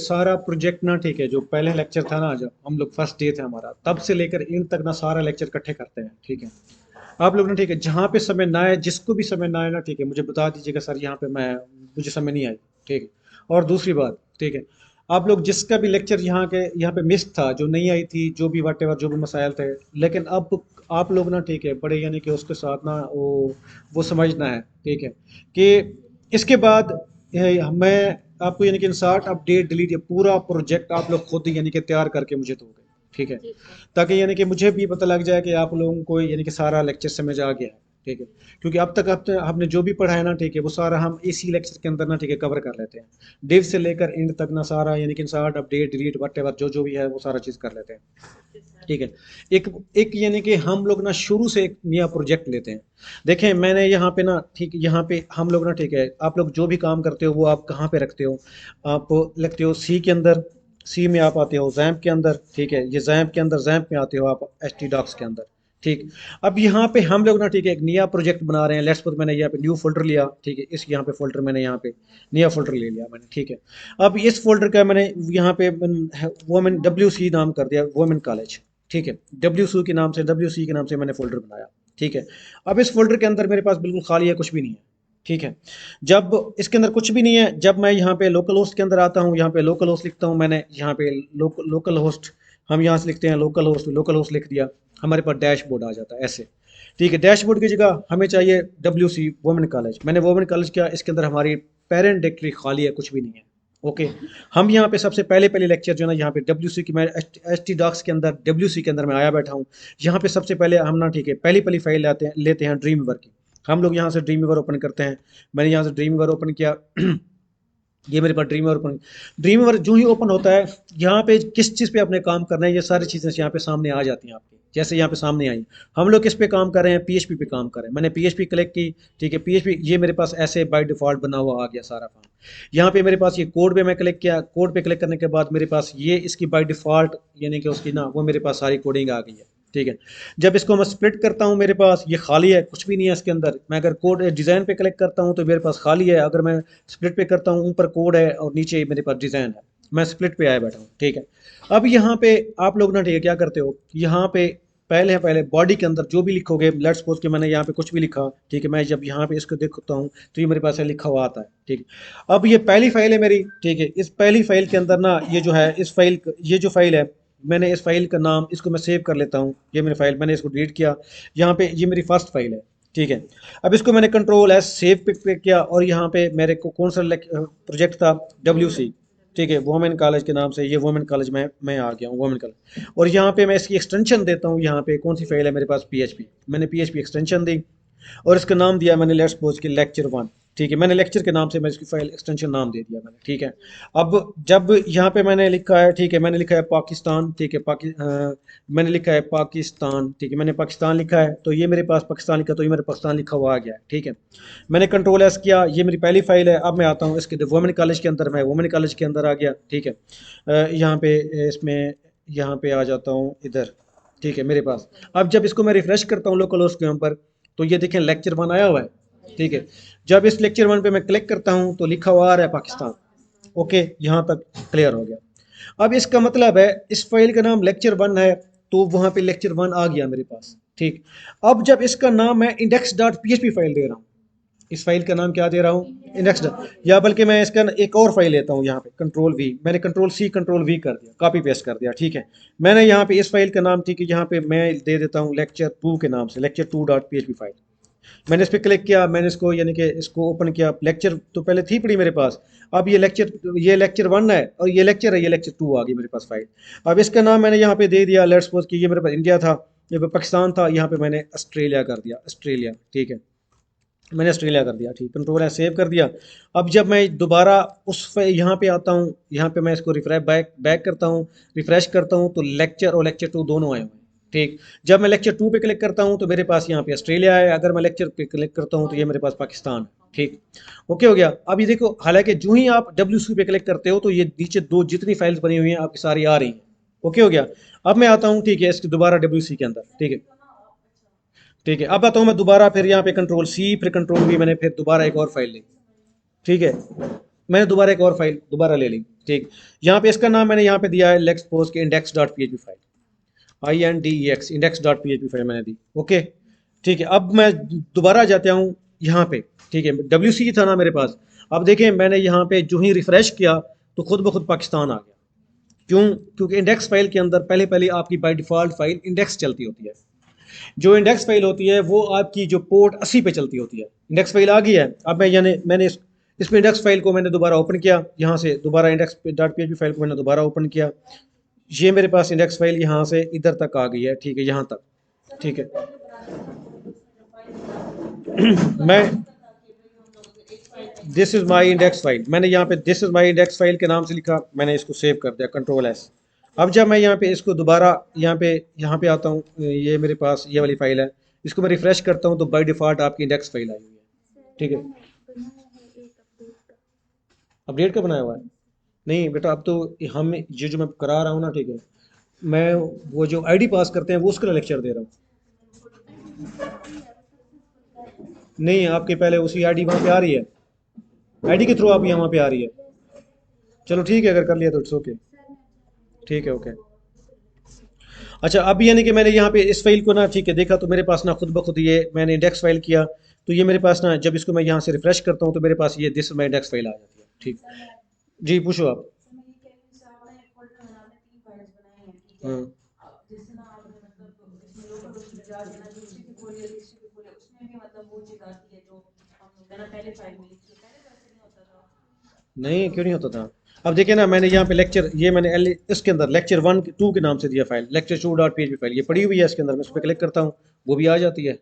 सारा प्रोजेक्ट ना, ठीक है, जो पहले लेक्चर था ना, जब हम लोग फर्स्ट डे थे हमारा, तब से लेकर एंड तक ना सारा लेक्चर इकट्ठे करते हैं, ठीक है। आप लोग ना, ठीक है, जहाँ पे समय ना आए, जिसको भी समय ना आए ना, ठीक है, मुझे बता दीजिएगा सर यहाँ पे मैं, मुझे समय नहीं आई, ठीक है। और दूसरी बात, ठीक है, आप लोग जिसका भी लेक्चर यहाँ पे मिस था, जो नहीं आई थी, जो भी वट जो भी मसाइल थे, लेकिन अब आप लोग ना, ठीक है, बड़े यानी कि उसके साथ ना वो समझना है, ठीक है, कि इसके बाद मैं आपको यानी कि इंसर्ट अपडेट डिलीट, ये पूरा प्रोजेक्ट आप लोग खुद यानी कि तैयार करके मुझे दोगे, ठीक है, ताकि यानी कि मुझे भी पता लग जाए कि आप लोगों को यानी कि सारा लेक्चर समझ आ गया है, ठीक है। क्योंकि अब तक आपने जो भी पढ़ा है ना, ठीक है, वो सारा हम इसी लेक्चर के अंदर ना, ठीक है, कवर कर लेते हैं, डिव से लेकर एंड तक ना सारा यानी कि इंसर्ट अपडेट डिलीट वट जो जो भी है वो सारा चीज़ कर लेते हैं, ठीक है। एक एक यानी कि हम लोग ना शुरू से एक नया प्रोजेक्ट लेते हैं। देखें मैंने यहाँ पे ना, ठीक, यहाँ पे हम लोग ना, ठीक है, आप लोग जो भी काम करते हो वो आप कहाँ पे रखते हो, आप लगते हो सी के अंदर, सी में आप आते हो जैम्प के अंदर, ठीक है, ये जैम्प के अंदर जैम्प में आते हो आप एच टी डॉक्स के अंदर, ठीक। अब यहाँ पे हम लोग ना, ठीक है, एक नया प्रोजेक्ट बना रहे हैं, लेट्स सपोज मैंने यहाँ पे न्यू फोल्डर लिया, ठीक है, इस यहाँ पे फोल्डर मैंने यहाँ पे नया फोल्डर ले लिया मैंने, ठीक है। अब इस फोल्डर का मैंने यहाँ पे वो मैंने डब्ल्यू सी नाम कर दिया, वुमेन कॉलेज, ठीक है, डब्ल्यू सी के नाम से मैंने फोल्डर बनाया, ठीक है। अब इस फोल्डर के अंदर मेरे पास बिल्कुल खाली है, कुछ भी नहीं है, ठीक है। जब इसके अंदर कुछ भी नहीं है, जब मैं यहाँ पे लोकल होस्ट के अंदर आता हूँ, यहाँ पे लोकल होस्ट लिखता हूँ मैंने, यहाँ पे लोकल होस्ट, हम यहाँ से लिखते हैं लोकल होस्ट लिख दिया, हमारे पास डैशबोर्ड आ जाता है ऐसे, ठीक है। डैशबोर्ड की जगह हमें चाहिए डब्ल्यू सी वुमेन कॉलेज, मैंने वुमेन कॉलेज किया, इसके अंदर हमारी पेरेंट डायरेक्टरी खाली है, कुछ भी नहीं है, ओके। हम यहाँ पे सबसे पहले पहले लेक्चर जो है ना, यहाँ पे डब्ल्यू सी की मैं एच टी डॉक्स के अंदर डब्ल्यू सी के अंदर मैं आया बैठा हूँ। यहाँ पे सबसे पहले हम ना, ठीक है, पहली पहली फाइल लेते हैं ड्रीम वीवर की। हम लोग यहाँ से ड्रीम वीवर ओपन करते हैं। मैंने यहाँ से ड्रीम वीवर ओपन किया। ये मेरे पास Dreamweaver open, Dreamweaver जो ही ओपन होता है, यहाँ पे किस चीज़ पे अपने काम करना है, ये सारी चीज़ें यहाँ पे सामने आ जाती हैं आपकी, जैसे यहाँ पे सामने आई। हम लोग किस पे काम कर रहे हैं, पीएचपी पे काम कर रहे हैं, मैंने पीएचपी क्लिक की, ठीक है, पीएचपी ये मेरे पास ऐसे बाय डिफॉल्ट बना हुआ आ गया सारा काम। यहाँ पे मेरे पास ये कोड पे मैं क्लिक किया, कोड पे क्लिक करने के बाद मेरे पास ये इसकी बाय डिफॉल्ट यानी कि उसकी ना वो मेरे पास सारी कोडिंग आ गई है, ठीक है। जब इसको मैं स्प्लिट करता हूँ, मेरे पास ये खाली है, कुछ भी नहीं है इसके अंदर। मैं अगर कोड डिज़ाइन पे क्लिक करता हूँ तो मेरे पास खाली है, अगर मैं स्प्लिट पे करता हूँ ऊपर कोड है और नीचे मेरे पास डिज़ाइन है। मैं स्प्लिट पे आया बैठा हूँ, ठीक है। अब यहाँ पे आप लोग ना, ठीक है, क्या करते हो, यहाँ पे पहले बॉडी के अंदर जो भी लिखोगे, लेट्स सपोज कि मैंने यहाँ पे कुछ भी लिखा, ठीक है, मैं जब यहाँ पे इसको देखता हूँ तो ये मेरे पास लिखा हुआ आता है, ठीक है। अब ये पहली फाइल है मेरी, ठीक है, इस पहली फाइल के अंदर ना ये जो है, इस फाइल, ये जो फाइल है, मैंने इस फाइल का नाम, इसको मैं सेव कर लेता हूँ, ये मेरी फाइल, मैंने इसको डिलीट किया। यहाँ पे ये मेरी फर्स्ट फाइल है, ठीक है। अब इसको मैंने कंट्रोल एस सेव पे क्लिक किया और यहाँ पे मेरे को कौन सा प्रोजेक्ट था, डब्ल्यू सी, ठीक है, वुमेन कॉलेज के नाम से, ये वुमेन कॉलेज में मैं आ गया हूँ, वुमेन कॉलेज। और यहाँ पे मैं इसकी एक्सटेंशन देता हूँ, यहाँ पे कौन सी फाइल है मेरे पास, पीएचपी, मैंने पीएचपी एक्सटेंशन दी और इसका नाम दिया मैंने, लेट्स सपोज कि लेक्चर वन, ठीक है, मैंने लेक्चर के नाम से मैं इसकी फाइल एक्सटेंशन नाम दे दिया मैंने, ठीक है। अब जब यहाँ पे मैंने लिखा है, ठीक है, मैंने लिखा है पाकिस्तान, ठीक है, मैंने लिखा है पाकिस्तान, ठीक है, मैंने पाकिस्तान लिखा है, तो ये मेरे पास पाकिस्तान लिखा, तो ये मेरे पाकिस्तान लिखा हुआ आ गया है, ठीक है। मैंने कंट्रोल एस किया, ये मेरी पहली फाइल है। अब मैं आता हूँ इसके वुमेन कॉलेज के अंदर, मैं वुमेन कॉलेज के अंदर आ गया, ठीक है। यहाँ पे इसमें, यहाँ पे आ जाता हूँ इधर, ठीक है, मेरे पास। अब जब इसको मैं रिफ्रेश करता हूँ लोकल होस्ट के ऊपर, तो ये देखें लेक्चर वन आया हुआ है, ठीक है। जब इस लेक्चर वन पे मैं क्लिक करता हूँ तो लिखा हुआ आ रहा है पाकिस्तान, ओके, यहाँ तक क्लियर हो गया। अब इसका मतलब है इस फाइल का नाम लेक्चर वन है, तो वहाँ पे लेक्चर वन आ गया मेरे पास, ठीक। अब जब इसका नाम मैं इंडेक्स डॉट पीएचपी फाइल दे रहा हूँ, इस फाइल का नाम क्या दे रहा हूँ, इंडेक्स डॉट, या बल्कि मैं इसका एक और फाइल लेता हूँ, यहाँ पे कंट्रोल वी, मैंने कंट्रोल सी कंट्रोल वी कर दिया, कॉपी पेस्ट कर दिया, ठीक है। मैंने यहाँ पे इस फाइल का नाम, ठीक है, यहाँ पे मैं दे देता हूँ लेक्चर टू के नाम से, lecture to dot PHP file. मैंने इस पर क्लिक किया, मैंने इसको यानी कि इसको ओपन किया, लेक्चर तो पहले थी पड़ी मेरे पास। अब ये लेक्चर वन है और ये लेक्चर है, ये लेक्चर टू आ गई मेरे पास फाइल। अब इसका नाम मैंने यहाँ पे दे दिया, लेट्स सपोज कि ये मेरे पास इंडिया था, ये पे पाकिस्तान था, यहाँ पे मैंने ऑस्ट्रेलिया कर दिया, ऑस्ट्रेलिया, ठीक है, मैंने ऑस्ट्रेलिया कर दिया, ठीक, कंट्रोल है सेव कर दिया। अब जब मैं दोबारा यहाँ पे आता हूँ, यहाँ पे मैं इसको रिफ्रेश बैक बैक करता हूँ, रिफ्रेश करता हूँ, तो लेक्चर और लेक्चर टू दोनों आए हुए हैं, ठीक। जब मैं लेक्चर टू पे क्लिक करता हूँ तो मेरे पास यहाँ पे ऑस्ट्रेलिया है, अगर मैं लेक्चर पे क्लिक करता हूँ तो ये मेरे पास पाकिस्तान है, ठीक। ओके हो गया। अब ये देखो, हालांकि जो ही आप डब्ल्यू सी पे क्लिक करते हो तो ये नीचे दो जितनी फाइल्स बनी हुई हैं आपकी सारी आ रही हैं, ओके हो गया। अब मैं आता हूँ, ठीक है, इसके दोबारा डब्ल्यू सी के अंदर, ठीक है, ठीक है। अब आता हूँ मैं दोबारा, फिर यहाँ पे कंट्रोल सी फिर कंट्रोल वी, मैंने फिर दोबारा एक और फाइल ली, ठीक है, मैंने दोबारा एक और फाइल दोबारा ले ली, ठीक। यहाँ पे इसका नाम मैंने यहाँ पे दिया है लेट्स सपोज के index dot P H P file, INDEX index dot P H P file मैंने दी, ओके, ठीक है। अब मैं दोबारा जाता हूँ यहाँ पे, ठीक है, WC था ना मेरे पास। अब देखें मैंने यहाँ पे जो ही रिफ्रेश किया तो खुद ब खुद पाकिस्तान आ गया। क्यों? क्योंकि इंडेक्स फाइल के अंदर पहले पहले आपकी बाय डिफ़ॉल्ट फाइल इंडेक्स चलती होती है। जो इंडेक्स फाइल होती है वो आपकी जो पोर्ट 80 पे चलती होती है। इंडेक्स फाइल आ गई है। अब मैं यानी मैंने इसमें इंडेक्स फाइल को मैंने दोबारा ओपन किया, यहाँ से दोबारा index dot P H P file को मैंने दोबारा ओपन किया। ये मेरे पास इंडेक्स फाइल यहाँ से इधर तक आ गई है, ठीक है, यहाँ तक, ठीक है। मैं this is my index file, मैंने यहाँ पे this is my index file के नाम से लिखा, मैंने इसको सेव कर दिया, Ctrl+S। अब जब मैं यहाँ पे इसको दोबारा यहाँ पे आता हूँ, ये मेरे पास ये वाली फाइल है, इसको मैं रिफ्रेश करता हूँ तो बाय डिफ़ॉल्ट आपकी इंडेक्स फाइल आई हुई है, ठीक है। अपडेट का बनाया हुआ है? नहीं बेटा, अब तो हम ये जो मैं करा रहा हूँ ना, ठीक है, मैं वो जो आईडी पास करते हैं वो उसका लेक्चर दे रहा हूँ। नहीं, आपके पहले उसी आईडी वहाँ पे आ रही है, आईडी के थ्रू आप यहाँ पे आ रही है। चलो ठीक है, अगर कर लिया तो इट्स ओके, ठीक है, ओके। अच्छा, अब यानी कि मैंने यहाँ पे इस फाइल को ना, ठीक है, देखा तो मेरे पास ना खुद ब खुद ये मैंने इंडेक्स फाइल किया तो ये मेरे पास ना, जब इसको मैं यहाँ से रिफ्रेश करता हूँ तो मेरे पास ये दिस माई इंडेक्स फाइल आ जाती है, ठीक। जी पूछो आप। हाँ। नहीं, क्यों नहीं होता था? अब देखिए ना, मैंने यहाँ पे लेक्चर, ये मैंने इसके अंदर लेक्चर 1 2 के नाम से दिया फाइल, लेक्चर 2.php फाइल, ये पड़ी हुई है इसके अंदर। मैं उस पर क्लिक करता हूँ, वो भी आ जाती है,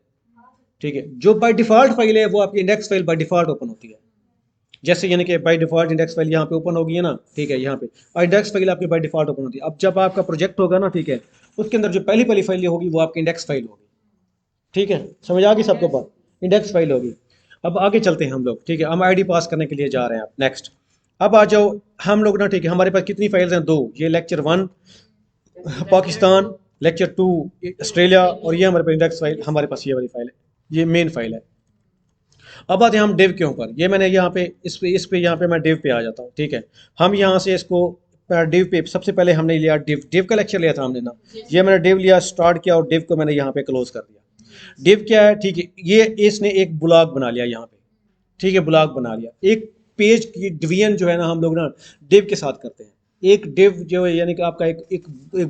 ठीक है। जो बाय डिफ़ॉल्ट फाइल है वो आपकी index file by default open होती है। जैसे यानी कि बाय डिफ़ॉल्ट इंडेक्स फाइल यहाँ पे ओपन होगी है ना, ठीक है, यहाँ पे और इंडेक्स फाइल आपकी बाय डिफ़ॉल्ट ओपन होती है। अब जब आपका प्रोजेक्ट होगा ना, ठीक है, उसके अंदर जो पहली पहली फाइल होगी वो आपकी इंडेक्स फाइल होगी, ठीक है। समझ आ गई सबको बात? इंडेक्स फाइल होगी। अब आगे चलते हैं हम लोग, ठीक है, हम आईडी पास करने के लिए जा रहे हैं। आप नेक्स्ट, अब आ जाओ हम लोग ना, ठीक है, हमारे पास कितनी फाइल्स हैं? 2। ये लेक्चर 1 पाकिस्तान, लेक्चर 2 ऑस्ट्रेलिया, और ये हमारे पास इंडेक्स फाइल, हमारे पास ये वाली फाइल है, ये मेन फाइल है। अब आते हैं हम डिव के ऊपर। ये मैंने यहाँ पे इस पे यहाँ पे मैं डिव पे आ जाता हूँ, ठीक है। हम यहाँ से इसको डिव पे सबसे पहले हमने लिया डिव का लेक्चर लिया था हमने ना, ये मैंने डिव लिया, स्टार्ट किया, और डिव को मैंने यहाँ पे क्लोज कर दिया। डिव क्या है, ठीक है, ये इसने एक ब्लॉक बना लिया यहाँ पे, ठीक है, ब्लॉक बना लिया। एक पेज की डिवीजन जो है ना हम लोग ना डिव के साथ करते हैं। एक डिव जो है यानी कि आपका एक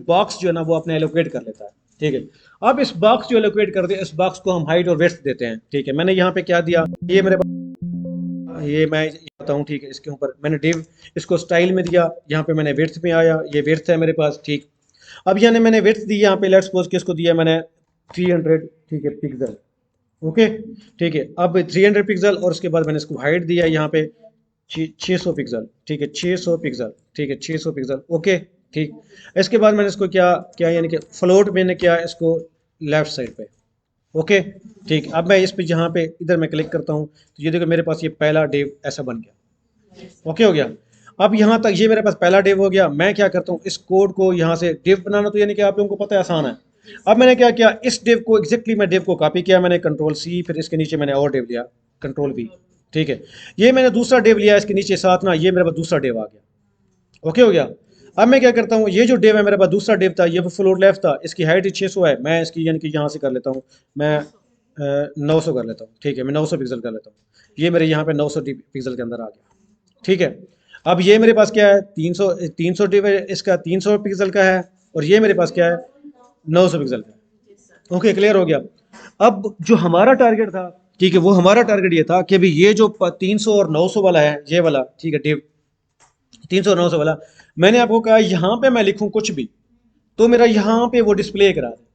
बॉक्स जो है ना वो अपने एलोकेट कर लेता है, ठीक है। अब इस बॉक्स जो एलोकेट कर दे, इस बॉक्स को हम हाइट और वेड्थ देते हैं, ठीक है। मैंने यहाँ पे क्या दिया, ये मेरे पास, ये मैं बताऊँ, ठीक है, इसके ऊपर मैंने डिव, इसको स्टाइल में दिया, यहाँ पे मैंने विड्थ में आया, ये विड्थ है मेरे पास, ठीक। अब यानी मैंने विड्थ दी यहाँ पे, लेट्स सपोज कि इसको दिया मैंने 300, ठीक है, पिक्सल, ओके, ठीक है। अब 300 पिक्सल, और उसके बाद मैंने इसको हाइट दिया यहाँ पे 600 पिक्सल, ठीक है, 600 पिक्सल, ठीक है, 600 पिक्सल, ओके, ठीक। इसके बाद मैंने इसको क्या क्या यानी कि फ्लोट मैंने किया इसको लेफ्ट साइड पे, ओके, ठीक। अब मैं इस पे यहाँ पे इधर मैं क्लिक करता हूँ तो ये देखो मेरे पास ये पहला डेव ऐसा बन गया, ओके हो गया। अब यहाँ तक ये मेरे पास पहला डेव हो गया। मैं क्या करता हूँ, इस कोड को यहाँ से डेव बनाना तो यानी कि आप लोगों को पता है आसान है। अब मैंने क्या किया, इस डेव को एग्जैक्टली मैं डेव को कॉपी किया, मैंने Ctrl+C, फिर इसके नीचे मैंने और डेव लिया Ctrl+V, ठीक है। ये मैंने दूसरा डेव लिया, इसके नीचे साथ ना ये मेरे पास दूसरा डेव आ गया, ओके हो गया। अब मैं क्या करता हूँ, ये जो डेव है मेरे पास दूसरा डेव था, ये फ्लोट लेफ्ट था, इसकी हाइट 600 है, मैं इसकी यानी कि यहाँ से कर लेता हूँ, मैं 900 कर लेता हूँ, ठीक है, मैं 900 पिक्सल कर लेता हूँ। ये मेरे यहाँ पे 900 पिक्सल के अंदर आ गया, ठीक है। अब ये मेरे पास क्या है, 300 इसका 300 पिक्सल का है, और ये मेरे पास क्या है, 900 पिक्सल का है, ओके, क्लियर हो गया। अब जो हमारा टारगेट था, ठीक है, वो हमारा टारगेट ये था कि अभी ये जो 300 और 900 वाला है, ये वाला, ठीक है, डिव 300 और 900 वाला, मैंने आपको कहा यहाँ पे मैं लिखूँ कुछ भी तो मेरा यहाँ पे वो डिस्प्ले करा दे।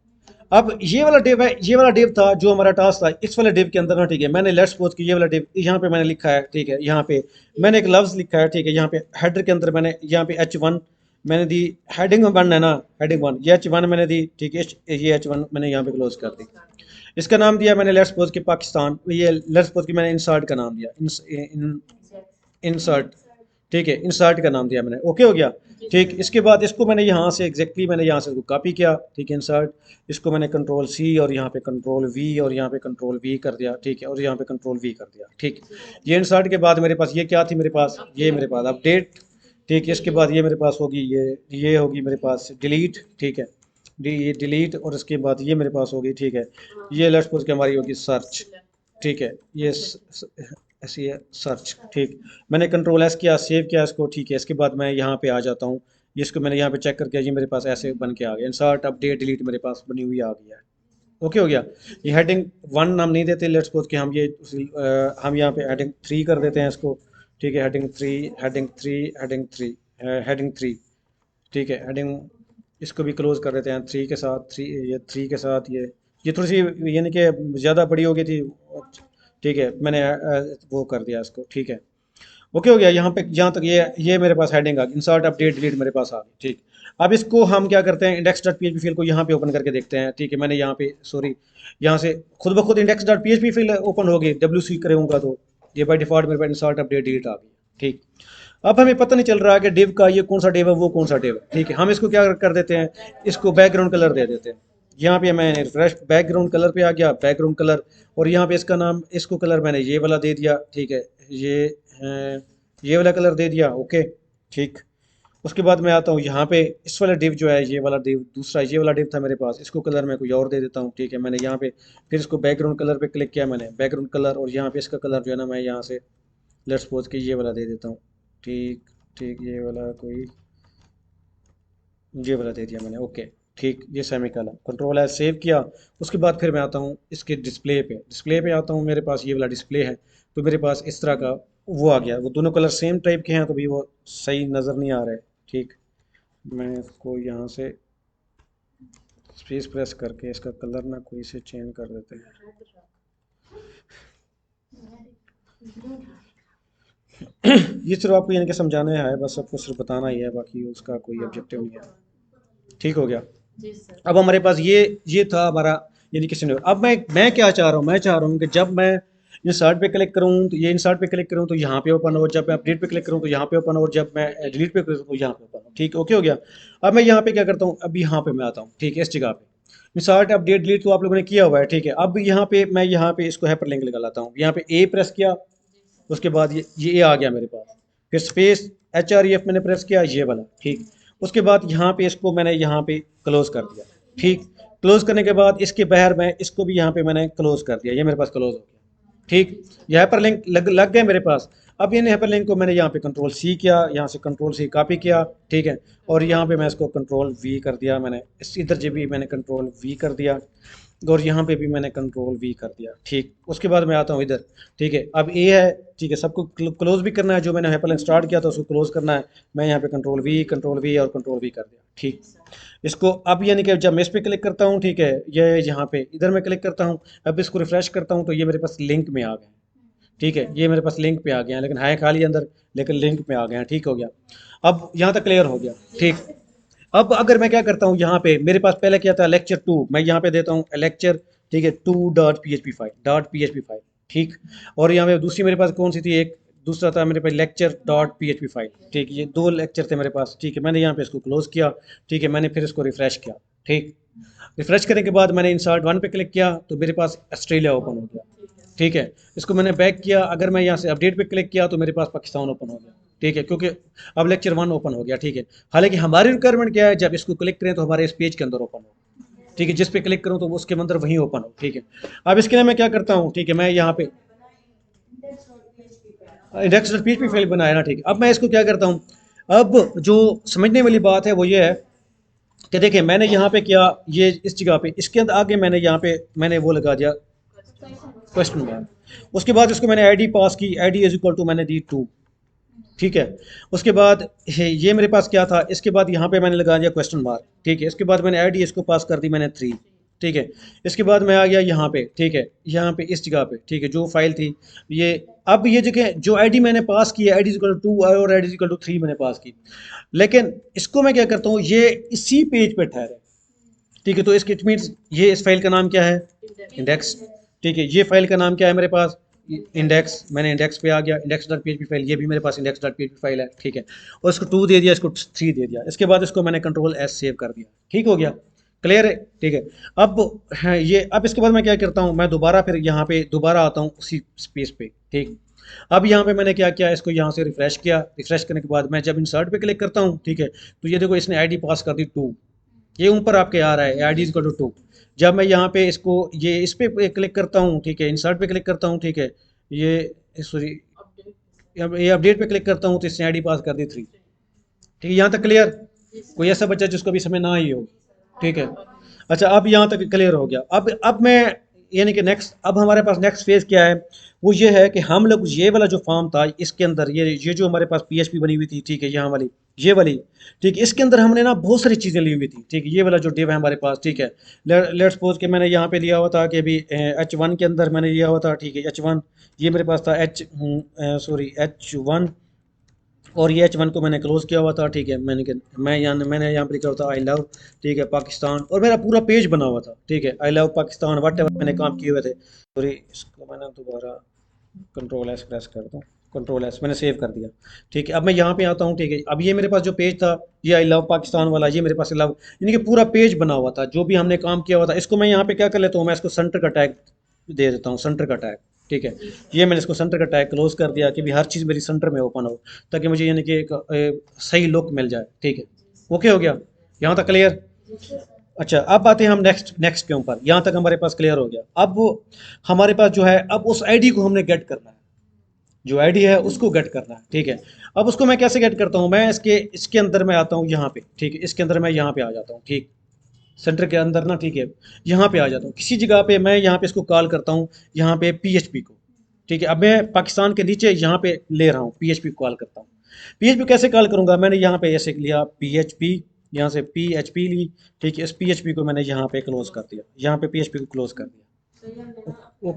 अब ये वाला डिव है, ये वाला डिव था जो हमारा टास्क था, इस वाले डिव के अंदर ना, ठीक है, मैंने लेट्स सपोज कि ये वाला डिव यहाँ पे मैंने लिखा है, ठीक है, यहाँ पे मैंने एक लफ्ज लिखा है, ठीक है, यहाँ पे हेडर के अंदर मैंने यहाँ पे H1 मैंने दी, हेडिंग 1 है ना, हेडिंग 1, ये H1 मैंने दी, ठीक है, ये H1 मैंने यहाँ पे क्लोज कर दी। इसका नाम दिया मैंने लेट्स सपोज कि पाकिस्तान, ये लेट्स सपोज कि मैंने इंसर्ट का नाम दिया, इंसर्ट, ठीक है, इंसर्ट का नाम दिया मैंने, ओके हो गया। ठीक, इसके बाद इसको मैंने यहाँ से एग्जैक्टली मैंने यहाँ से इसको कॉपी किया, ठीक है, इंसर्ट, इसको मैंने कंट्रोल सी और यहाँ पे कंट्रोल वी और यहाँ पे कंट्रोल वी कर दिया, ठीक है, और यहाँ पे कंट्रोल वी कर दिया। ठीक, ये इंसर्ट के बाद मेरे पास ये क्या थी, मेरे पास ये मेरे पास अपडेट। ठीक है, इसके बाद ये मेरे पास होगी ये होगी मेरे पास डिलीट। ठीक है, ये डिलीट, और इसके बाद ये मेरे पास होगी, ठीक है, ये लेट्स सपोज कि हमारी होगी सर्च। ठीक है, ये ऐसी है सर्च। ठीक, मैंने कंट्रोल एस किया, सेव किया इसको। ठीक है, इसके बाद मैं यहाँ पे आ जाता हूँ, इसको मैंने यहाँ पे चेक करके ये मेरे पास ऐसे बन के आ गया, इंसर्ट अपडेट डिलीट मेरे पास बनी हुई आ गई है। ओके हो गया। ये हेडिंग 1 हम नहीं देते, लेट्स सपोज कि हम ये हम यहाँ पे हेडिंग 3 कर देते हैं इसको। ठीक है, हेडिंग 3 हेडिंग 3 हेडिंग 3 हेडिंग 3। ठीक है, हेडिंग इसको भी क्लोज कर देते हैं 3 के साथ, 3 ये 3 के साथ, ये थोड़ी सी यानी कि ज़्यादा बड़ी हो गई थी। ठीक है, मैंने वो कर दिया इसको। ठीक है, ओके हो गया। यहाँ पे जहाँ तक ये मेरे पास हेडिंग आ गई, इंसर्ट अपडेट डिलीट मेरे पास आ गई। ठीक, अब इसको हम क्या करते हैं, इंडेक्स डॉट पी फाइल को यहाँ पे ओपन करके देखते हैं। ठीक है, मैंने यहाँ पे सॉरी यहाँ से खुद ब खुद index dot P file open हो गई, WC करूँगा तो ये बाय डिफॉल्ट मेरे पास इंसर्ट अपडेट डिलीट आ गई। ठीक, अब हमें पता नहीं चल रहा है कि डिव का ये कौन सा डिव है, वो कौन सा डिव है। ठीक है, हम इसको क्या कर देते हैं, इसको बैकग्राउंड कलर दे देते हैं। यहाँ पे मैं रिफ्रेश बैकग्राउंड कलर पे आ गया, बैकग्राउंड कलर, और यहाँ पे इसका नाम, इसको कलर मैंने ये वाला दे दिया। ठीक है, ये वाला कलर दे दिया। ओके, ठीक, उसके बाद मैं आता हूँ यहाँ पे, इस वाला डिव जो है, ये वाला डिव दूसरा, ये वाला डिव था मेरे पास, इसको कलर मैं कोई और दे देता हूँ। ठीक है, मैंने यहाँ पे फिर इसको बैकग्राउंड कलर पे क्लिक किया मैंने, बैकग्राउंड कलर, और यहाँ पे इसका कलर जो है ना, मैं यहाँ से लेट्स सपोज कि ये वाला दे देता हूँ। ठीक, ठीक, ये वाला कोई ये वाला दे दिया मैंने। ओके, ठीक, ये सेमी कलर, कंट्रोल है, सेव किया। उसके बाद फिर मैं आता हूँ इसके डिस्प्ले पे आता हूँ, मेरे पास ये वाला डिस्प्ले है, तो मेरे पास इस तरह का वो आ गया। वो दोनों कलर सेम टाइप के हैं, तो भी वो सही नज़र नहीं आ रहे। ठीक, मैं इसको यहाँ से स्पेस प्रेस करके इसका कलर ना कोई से चेंज कर देते हैं। ये सिर्फ आपको यानी कि समझाना है, बस सबको सिर्फ बताना ही है, बाकी उसका कोई ऑब्जेक्टिव नहीं है। ठीक हो गया। अब हमारे पास ये था हमारा यानी कि सिनेरियो। अब मैं क्या चाह रहा हूँ, मैं चाह रहा हूँ कि जब मैं इंसर्ट पे क्लिक करूँ तो ये इंसर्ट पे क्लिक करूँ तो यहाँ पे ओपन हो, जब मैं अपडेट पे क्लिक करूँ तो यहाँ पे ओपन हो, और जब मैं डिलीट पे करूँ तो यहाँ पे ओपन हो। ठीक, ओके हो गया। अब मैं यहाँ पे क्या करता हूँ, अब यहाँ पे मैं आता हूँ। ठीक है, इस जगह पे इंसर्ट अपडेट डिलीट तो आप लोगों ने किया हुआ है। ठीक है, अब यहाँ पे मैं यहाँ पे इसको हाइपरलिंक लगा लाता हूँ, यहाँ पे ए प्रेस किया, उसके बाद ये आ गया मेरे पास, फिर स्पेस HREF मैंने प्रेस किया, ये वाला। ठीक, उसके बाद यहाँ पे इसको मैंने यहाँ पे क्लोज कर दिया। ठीक, क्लोज करने के बाद इसके बाहर मैं इसको भी यहाँ पे मैंने क्लोज कर दिया, ये मेरे पास क्लोज हो गया। ठीक, ये हाइपरलिंक लग गए मेरे पास। अब ये हाइपरलिंक को मैंने यहाँ पे कंट्रोल सी किया, यहाँ से कंट्रोल सी कॉपी किया। ठीक है, और यहाँ पे मैं इसको कंट्रोल वी कर दिया, मैंने इस इधर जो भी मैंने कंट्रोल वी कर दिया, और यहाँ पे भी मैंने कंट्रोल वी कर दिया। ठीक, उसके बाद मैं आता हूँ इधर। ठीक है, अब ए है, ठीक है, सबको क्लोज भी करना है, जो मैंने हाइपरलिंक स्टार्ट किया था उसको क्लोज करना है। मैं यहाँ पे कंट्रोल वी और कंट्रोल वी कर दिया। ठीक, इसको अब यानी कि जब मैं इस पे क्लिक करता हूँ, ठीक है, ये यहाँ पे इधर मैं क्लिक करता हूँ, अब इसको रिफ्रेश करता हूँ तो ये मेरे पास लिंक में आ गए। ठीक है, ये मेरे पास लिंक पे आ गया, लेकिन है खाली अंदर, लेकिन लिंक में आ गए हैं। ठीक हो गया, अब यहाँ तक क्लियर हो गया। ठीक, अब अगर मैं क्या करता हूँ, यहाँ पे मेरे पास पहले क्या था, लेक्चर 2, मैं यहाँ पे देता हूँ लेक्चर, ठीक है, 2.php फाइल। ठीक, और यहाँ पे दूसरी मेरे पास कौन सी थी, एक दूसरा था मेरे पास लेक्चर.php फाइल। ठीक, ये 2 लेक्चर थे मेरे पास। ठीक है, मैंने यहाँ पे इसको क्लोज किया। ठीक है, मैंने फिर इसको रिफ्रेश किया। ठीक, रिफ्रेश करने के बाद मैंने इंसर्ट 1 पे क्लिक किया तो मेरे पास ऑस्ट्रेलिया ओपन हो गया। ठीक है, इसको मैंने बैक किया, अगर मैं यहाँ से अपडेट पे क्लिक किया तो मेरे पास पाकिस्तान ओपन हो गया। ठीक है, क्योंकि अब लेक्चर 1 ओपन हो गया। ठीक है, हालांकि हमारी रिक्वायरमेंट क्या है, जब इसको क्लिक करें तो हमारे इस पेज के अंदर ओपन हो। ठीक है, जिस पे क्लिक करूँ तो उसके अंदर वहीं ओपन हो। ठीक है, अब इसके लिए मैं क्या करता हूँ, ठीक है, मैं यहाँ पे index.php फाइल बनाया ना। ठीक है, अब मैं इसको क्या करता हूँ, अब जो समझने वाली बात है वो ये है कि देखिए मैंने यहाँ पे किया, ये इस जगह पे इसके अंदर आगे मैंने यहाँ पे मैंने वो लगा दिया क्वेश्चन मार्क। उसके बाद इसको मैंने आईडी पास की, आईडी इज इक्वल टू मैंने दी 2। ठीक है, उसके बाद ये मेरे पास क्या था, इसके बाद यहाँ पे मैंने लगा दिया क्वेश्चन मार्क। ठीक है, इसके बाद मैंने आईडी इसको पास कर दी मैंने 3। ठीक है, इसके बाद मैं आ गया यहाँ पे। ठीक है, यहाँ पे इस जगह पे, ठीक है, जो फाइल थी ये, अब ये जगह जो आईडी मैंने पास की है, आईडी इक्वल टू 2 और आईडी इक्वल टू 3 मैंने पास की, लेकिन इसको मैं क्या करता हूँ, ये इसी पेज पे ठहरे। ठीक है, तो इसके इट मीन्स ये इस फाइल का नाम क्या है, इंडेक्स। ठीक है, ये फाइल का नाम क्या है मेरे पास, इंडेक्स, मैंने इंडेक्स पे आ गया, इंडेक्स डॉट पी फाइल, ये भी मेरे पास इंडेक्स डॉट पी फाइल है, ठीक है। और इसको 2 दे दिया, इसको 3 दे दिया, इसके बाद इसको मैंने कंट्रोल एस सेव कर दिया, ठीक हो गया, क्लियर है, ठीक है। अब है ये, अब इसके बाद मैं क्या करता हूँ, मैं दोबारा फिर यहाँ पे दोबारा आता हूँ उसी स्पेस पे, ठीक। अब यहाँ पे मैंने क्या किया, इसको यहाँ से रिफ्रेश किया, रिफ्रेश करने के बाद मैं जब इंसर्ट पे क्लिक करता हूँ, ठीक है, तो ये देखो इसने आईडी पास कर दी 2, ये ऊपर आपके आ रहा है आई डी इक्वल टू 2। जब मैं यहाँ पे इसको ये इस पे क्लिक करता हूँ, ठीक है, इंसर्ट पे क्लिक करता हूँ, ठीक है, ये सॉरी, अब ये अपडेट पे क्लिक करता हूँ तो इसने आईडी पास कर दी 3, ठीक है, यहाँ तक क्लियर। कोई ऐसा बच्चा जिसको भी समझ ना आई हो, ठीक है। अच्छा, अब यहाँ तक क्लियर हो गया। अब मैं, यानी कि नेक्स्ट, अब हमारे पास नेक्स्ट फेज क्या है, वो ये है कि हम लोग ये वाला जो फॉर्म था इसके अंदर, ये जो हमारे पास पीएचपी बनी हुई थी, ठीक है, यहाँ वाली, ये वाली, ठीक है, इसके अंदर हमने ना बहुत सारी चीज़ें ली हुई थी, ठीक है, ये वाला जो डिव है हमारे पास, ठीक है। लेट्स सपोज कि मैंने यहाँ पे लिया हुआ था कि अभी H1 के अंदर मैंने लिया हुआ था, ठीक है, H1, ये मेरे पास था H1, और ये H1 को मैंने क्लोज किया हुआ था, ठीक है। मैंने यहाँ पर लिखा हुआ था आई लव, ठीक है, पाकिस्तान, और मेरा पूरा पेज बना हुआ था, ठीक है, I love Pakistan, what ever मैंने काम किए हुए थे। सॉरी, इसको मैंने दोबारा कंट्रोल एस प्रेस कर दूँ, कंट्रोल एस मैंने सेव कर दिया, ठीक है। अब मैं यहाँ पे आता हूँ, ठीक है, अब ये मेरे पास जो पेज था, ये आई लव पाकिस्तान वाला, ये मेरे पास लव, यानी कि पूरा पेज बना हुआ था, जो भी हमने काम किया हुआ था। इसको मैं यहाँ पे क्या कर लेता हूँ, मैं इसको सेंटर का टैग दे देता हूँ, सेंटर का टैग, ठीक है। ये मैंने इसको सेंटर का टैग क्लोज कर दिया कि भी हर चीज़ मेरी सेंटर में ओपन हो, ताकि मुझे यानी कि एक सही लुक मिल जाए, ठीक है। ओके हो गया, यहाँ तक क्लियर। अच्छा, अब आते हैं हम नेक्स्ट नेक्स्ट के ऊपर, यहाँ तक हमारे पास क्लियर हो गया। अब हमारे पास जो है, अब उस आईडी को हमने गेट करना है, जो आईडी है उसको गेट करना है, ठीक है। अब उसको मैं कैसे गेट करता हूँ, मैं इसके इसके अंदर मैं आता हूँ यहाँ पे, ठीक है, इसके अंदर मैं यहाँ पे आ जाता हूँ, ठीक, सेंटर के अंदर ना, ठीक है, यहाँ पे आ जाता हूँ किसी जगह पे, मैं यहाँ पे इसको कॉल करता हूँ, यहाँ पे पीएचपी को, ठीक है। अब मैं पाकिस्तान के नीचे यहाँ पे ले रहा हूँ, पीएचपी को कॉल करता हूँ। पीएचपी कैसे कॉल करूँगा, मैंने यहाँ पे ऐसे लिया पीएचपी, यहाँ से पीएचपी ली, ठीक है, इस पीएचपी को मैंने यहाँ पे क्लोज कर दिया, यहाँ पे पीएचपी को क्लोज कर दिया,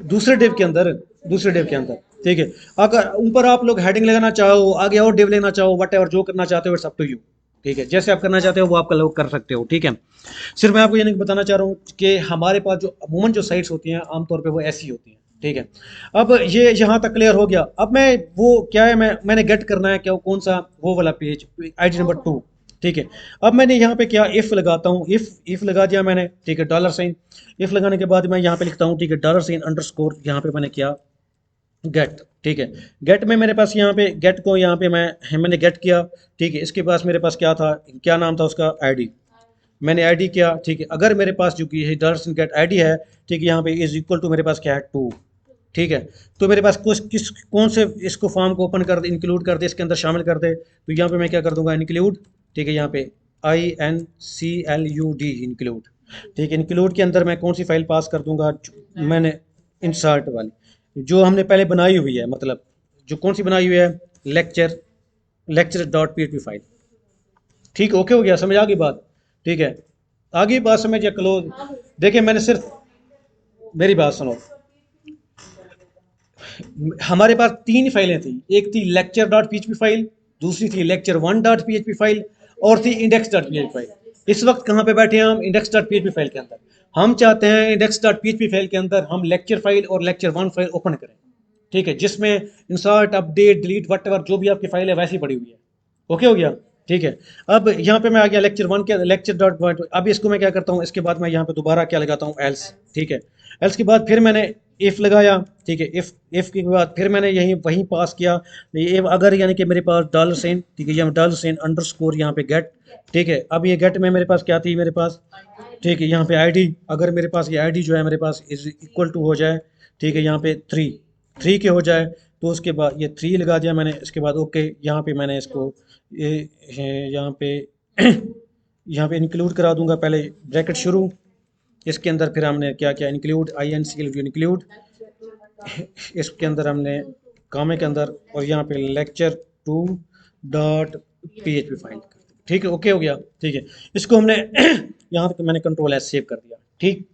दूसरे डिव के अंदर, दूसरे डिव के अंदर, ठीक है। अगर ऊपर आप लोग हेडिंग लगाना चाहो, आगे और डिव लेना चाहो, वट एवर जो करना चाहते हो, इट्स अप टू यू, ठीक है, जैसे आप करना चाहते हो वो आप लोग कर सकते हो, ठीक है। सिर्फ मैं आपको ये नहीं बताना चाह रहा हूँ कि हमारे पास जो अमूमन जो साइट्स होती हैं आमतौर पे वो ऐसी होती हैं, ठीक है। अब ये यहाँ तक क्लियर हो गया। अब मैं वो क्या है, मैंने गेट करना है क्या, कौन सा, वो वाला पेज, आईडी नंबर 2, ठीक है। अब मैंने यहाँ पे क्या, इफ़ लगाता हूँ, इफ़ लगा दिया मैंने, ठीक है, डॉलर साइन, इफ़ लगाने के बाद मैं यहाँ पे लिखता हूँ, ठीक है, डॉलर साइन अंडरस्कोर, यहाँ पे मैंने किया गेट, ठीक है। गेट में मेरे पास यहाँ पे गेट को यहाँ पे मैंने गेट किया, ठीक है। इसके पास मेरे पास क्या था, क्या नाम था उसका, आईडी, मैंने आईडी किया, ठीक है। अगर मेरे पास जो कि डॉलर गेट आईडी है, ठीक है, यहाँ पे इज इक्वल टू मेरे पास क्या है 2, ठीक है। तो मेरे पास कुछ किस कौन से इसको फॉर्म को ओपन कर दे, इंक्लूड कर दे, इसके अंदर शामिल कर दे, तो यहाँ पे मैं क्या कर दूंगा, इंक्लूड, ठीक है, यहाँ पे INCLUD, इंक्लूड, ठीक है। इंक्लूड के अंदर मैं कौन सी फाइल पास कर दूंगा, मैंने इंसर्ट वाली जो हमने पहले बनाई हुई है, मतलब जो कौन सी बनाई हुई है, लेक्चर डॉट पी फाइल, ठीक, ओके हो गया, समझ आ गई बात, ठीक है। आगे बात समझ या क्लोज। देखिए, मैंने सिर्फ, मेरी बात सुनो, हमारे पास 3 फाइलें थी, एक थी लेक्चर डॉट पीएचपी फाइल, दूसरी थी लेक्चर 1 डॉट पीएचपी फाइल, और थी इंडेक्स डॉट पीएचपी फाइल। इस वक्त कहाँ पे बैठे हैं हम, इंडेक्स डॉट पीएचपी फाइल के अंदर। हम चाहते हैं इंडेक्स डॉट पीएचपी फाइल के अंदर हम लेक्चर फाइल और लेक्चर 1 फाइल ओपन करें, ठीक है, जिसमें insert, update, delete, what ever जो भी आपकी फाइल है वैसी पड़ी हुई है, ओके हो गया, ठीक है। अब यहाँ पे मैं आ गया लेक्चर 1 के, लेक्चर डॉट 1, अब इसको मैं क्या करता हूँ, इसके बाद मैं यहाँ पे दोबारा क्या लगाता हूँ, एल्स, ठीक है। एल्स के बाद फिर मैंने इफ़ लगाया, ठीक है, इफ़ के बाद फिर मैंने यहीं वहीं पास किया, ये अगर यानी कि मेरे पास डॉलर साइन, ठीक है, ये डॉलर साइन अंडरस्कोर यहाँ पे गेट, ठीक है। अब ये गेट में मेरे पास क्या थी, मेरे पास, ठीक है, यहाँ पे आईडी, अगर मेरे पास ये आईडी जो है मेरे पास इज इक्वल टू हो जाए, ठीक है, यहाँ पे 3 के हो जाए, तो उसके बाद ये 3 लगा दिया मैंने, इसके बाद ओके, यहाँ पे मैंने इसको यहाँ पे यहाँ पे इंक्लूड करा दूंगा, पहले ब्रैकेट शुरू, इसके अंदर फिर हमने क्या किया, इंक्लूड INCLUD इंक्लूड, इसके अंदर हमने कामे के अंदर, और यहाँ पे लेक्चर 2 डॉट पीएचपी फाइल, ठीक है, ओके हो गया, ठीक है। इसको हमने यहाँ तक मैंने कंट्रोल एस सेव कर दिया, ठीक।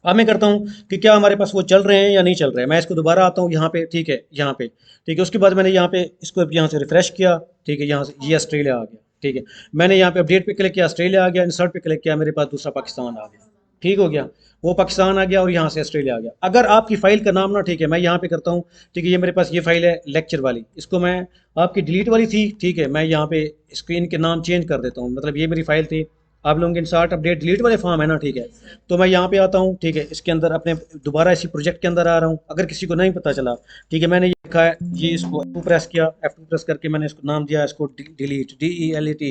अब मैं करता हूँ कि क्या हमारे पास वो चल रहे हैं या नहीं चल रहे हैं, मैं इसको दोबारा आता हूँ यहाँ पे, ठीक है, यहाँ पे, ठीक है। उसके बाद मैंने यहाँ पे इसको यहाँ से रिफ्रेश किया, ठीक है, यहाँ से ये ऑस्ट्रेलिया आ गया, ठीक है। मैंने यहाँ पे अपडेट पे क्लिक किया, ऑस्ट्रेलिया आ गया, इंसर्ट पे क्लिक किया, मेरे पास दूसरा पाकिस्तान आ गया, ठीक हो गया, वो पाकिस्तान आ गया और यहाँ से ऑस्ट्रेलिया आ गया। अगर आपकी फ़ाइल का नाम ना ठीक है, मैं यहाँ पे करता हूँ, ठीक है, ये मेरे पास ये फ़ाइल है लेक्चर वाली, इसको मैं आपकी डिलीट वाली थी, ठीक है, मैं यहाँ पे स्क्रीन के नाम चेंज कर देता हूँ, मतलब ये मेरी फ़ाइल थी, आप लोगों के इंसर्ट अपडेट डिलीट वाले फॉर्म है ना, ठीक है, तो मैं यहाँ पे आता हूँ, ठीक है, इसके अंदर अपने दोबारा इसी प्रोजेक्ट के अंदर आ रहा हूँ। अगर किसी को नहीं पता चला, ठीक है, मैंने ये लिखा है, ये इसको F2 प्रेस किया, F2 प्रेस करके मैंने इसको नाम दिया, इसको delete, DELET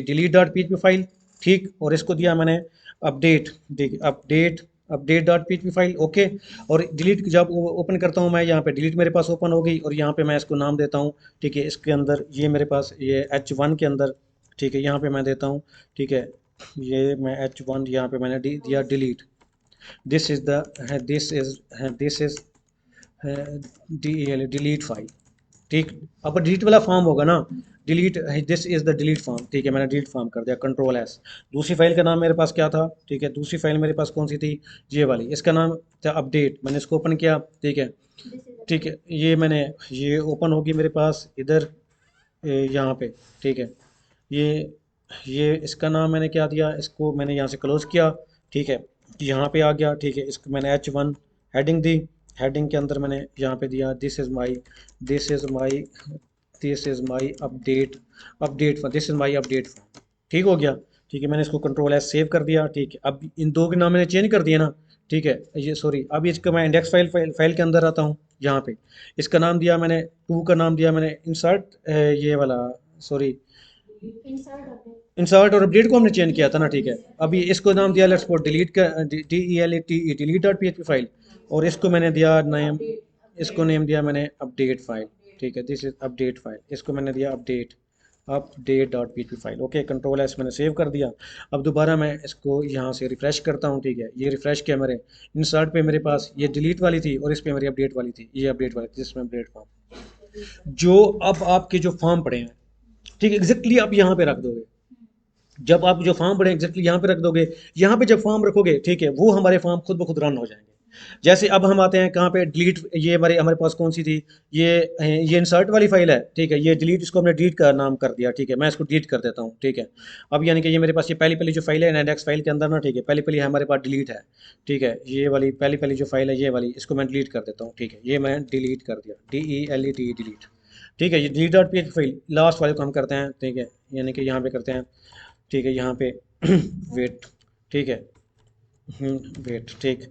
delete dot P file, ठीक, और इसको दिया मैंने अपडेट, देखिए update dot P file, okay. और डिलीट जब ओपन करता हूँ मैं, यहाँ पे डिलीट मेरे पास ओपन हो गई, और यहाँ पे मैं इसको नाम देता हूँ, ठीक है, इसके अंदर ये मेरे पास ये H1 के अंदर, ठीक है, यहाँ पे मैं देता हूँ, ठीक है, ये मैं H1 यहाँ पे मैंने दिया delete, this is the this is delete file, ठीक। अब डिलीट वाला फॉर्म होगा ना, delete, this is the delete form, ठीक है, मैंने डिलीट फॉर्म कर दिया, कंट्रोल एस। दूसरी फाइल का नाम मेरे पास क्या था, ठीक है, दूसरी फाइल मेरे पास कौन सी थी, ये वाली, इसका नाम था अपडेट, मैंने इसको ओपन किया, ठीक है, ठीक है, ये मैंने, ये ओपन होगी मेरे पास इधर, यहाँ पे, ठीक है, ये ये इसका नाम मैंने क्या दिया, इसको मैंने यहाँ से क्लोज किया, ठीक है, यहाँ पे आ गया, ठीक है, इसको मैंने H1 हेडिंग दी, हेडिंग के अंदर मैंने यहाँ पे दिया this is my this is my update this is my update form, ठीक हो गया, ठीक है, मैंने इसको कंट्रोल एस सेव कर दिया, ठीक है। अब इन दो के नाम मैंने चेंज कर दिया ना, ठीक है, ये सॉरी, अब इसका मैं इंडेक्स फाइल के अंदर आता हूँ, यहाँ पे इसका नाम दिया मैंने, टू का नाम दिया मैंने इंसर्ट, ये वाला, सॉरी, इंसर्ट और अपडेट को हमने चेंज किया था ना, ठीक है। अभी इसको नाम दिया, लेट्स सपोज डिलीट का DELET delete dot P file, और इसको मैंने दिया नेम, इसको नेम दिया मैंने अपडेट फाइल, ठीक है, दिस इज अपडेट फाइल, इसको मैंने दिया update dot P file, okay, control S मैंने सेव कर दिया। अब दोबारा मैं इसको यहाँ से रिफ्रेश करता हूँ, ठीक है, ये रिफ्रेश किया, मेरे इंसर्ट पे मेरे पास ये डिलीट वाली थी, और इस पे मेरी अपडेट वाली थी, ये अपडेट वाली थी, जिसमें अपडेट फॉर्म, जो अब आपके जो फॉर्म पड़े हैं, ठीक, एग्जैक्टली आप यहाँ पे रख दोगे, जब आप जो फॉर्म पड़े एग्जैक्टली यहाँ पे रख दोगे, यहाँ पे जब फॉर्म रखोगे, ठीक है, वो हमारे फॉर्म खुद ब खुद रन हो जाएंगे। जैसे अब हम आते हैं कहाँ पे, डिलीट, ये हमारे पास कौन सी थी, ये इंसर्ट वाली फाइल है, ठीक है, ये डिलीट, इसको हमने डिलीट का नाम कर दिया, ठीक है, मैं इसको डिलीट कर देता हूँ, ठीक है। अब यानी कि ये मेरे पास ये पहली पहली जो फाइल है इंडेक्स फाइल के अंदर ना, ठीक है, पहली पहली है हमारे पास डिलीट है, ठीक है, ये वाली पहली पहली जो फाइल है, ये वाली, इसको मैं डिलीट कर देता हूँ, ठीक है, ये मैं डिलीट कर दिया, DELET डिलीट, ठीक है। ये delete dot P file last वाले को हम करते हैं, ठीक है, यानी कि यहाँ पे करते हैं, ठीक है, यहाँ पे वेट, ठीक है, वेट, ठीक।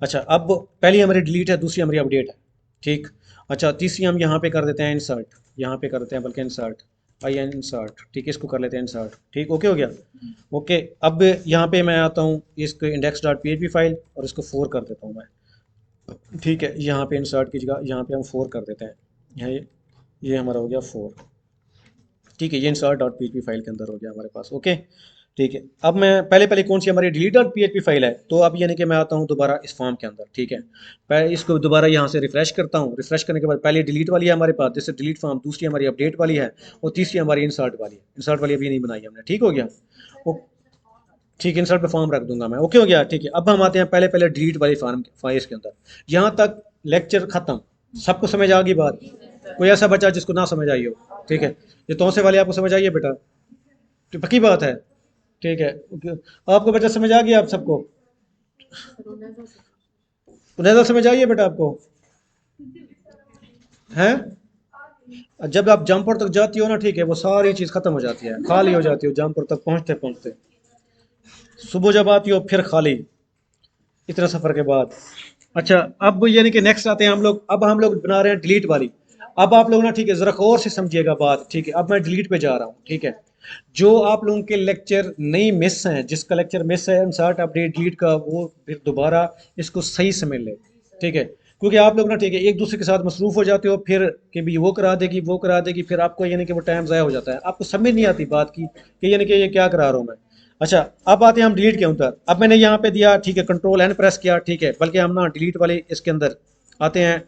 अच्छा, अब पहली हमारी डिलीट है, दूसरी हमारी अपडेट है, ठीक। अच्छा, तीसरी हम यहाँ पे कर देते हैं इंसर्ट, यहाँ पे कर देते हैं बल्कि इंसर्ट, इंसर्ट, ठीक है, इसको कर लेते हैं इंसर्ट, ठीक, ओके हो गया, ओके। अब यहाँ पे मैं आता हूँ इसको इंडेक्स डॉट पी फाइल, और इसको 4 कर देता हूँ मैं, ठीक है, यहाँ पे इंसर्ट की जगह यहाँ पे हम 4 कर देते हैं, यहाँ ये हमारा हो गया 4, ठीक है, ये इंसर्ट डॉट पी फाइल के अंदर हो गया हमारे पास, ओके, ठीक है। अब मैं पहले पहले कौन सी हमारी डिलीट डॉट पी फाइल है, तो अब यानी कि मैं आता हूँ दोबारा इस फॉर्म के अंदर, ठीक है, पहले इसको दोबारा यहाँ से रिफ्रेश करता हूँ, रिफ्रेश करने के बाद पहले डिलीट वाली है हमारे पास, जैसे डिलीट फॉर्म, दूसरी हमारी अपडेट वाली है, और तीसरी हमारी इंसर्ट वाली है, इंसर्ट वाली अभी नहीं बनाई हमने, ठीक हो गया, ओ, ठीक है, इंसर्ट पे फॉर्म रख दूंगा मैं, ओके हो गया, ठीक है। अब हम आते हैं पहले पहले डिलीट वाली फॉर्म फाइल्स के अंदर, यहाँ तक लेक्चर खत्म, सबको समझ आ गई बात, कोई ऐसा बच्चा जिसको ना समझ आई हो, ठीक है, ये तौसे वाले आपको समझ आइए बेटा, तो पक्की बात है, ठीक है, आपको बेटा समझ आ गया, आप सबको उन्हें समझ आइए बेटा आपको, हैं, जब आप जमपुर तक जाती हो ना, ठीक है, वो सारी चीज़ खत्म हो जाती है, खाली हो जाती हो जमपुर तक पहुंचते पहुंचते, सुबह जब आती हो फिर खाली, इतना सफ़र के बाद। अच्छा, अब यानी कि नेक्स्ट आते हैं हम लोग, अब हम लोग बना रहे हैं डिलीट वाली। अब आप लोग ना, ठीक है, ज़रा गौर से समझिएगा बात, ठीक है, अब मैं डिलीट पे जा रहा हूँ, ठीक है, जो आप लोगों के लेक्चर नहीं मिस हैं, जिसका लेक्चर मिस है इंसर्ट अपडेट डिलीट का, वो फिर दोबारा इसको सही समझ ले, ठीक है, क्योंकि आप लोग ना, ठीक है, एक दूसरे के साथ मसरूफ़ हो जाते हो, फिर कि भी वो करा देगी, फिर आपको यानी कि वो टाइम ज़ाया हो जाता है, आपको समझ नहीं आती बात की कि यानी कि ये क्या करा रहा हूँ मैं। अच्छा, अब आते हैं हम डिलीट के अंदर, अब मैंने यहाँ पे दिया, ठीक है, कंट्रोल एन प्रेस किया, ठीक है, बल्कि हम ना डिलीट वाले इसके अंदर आते हैं,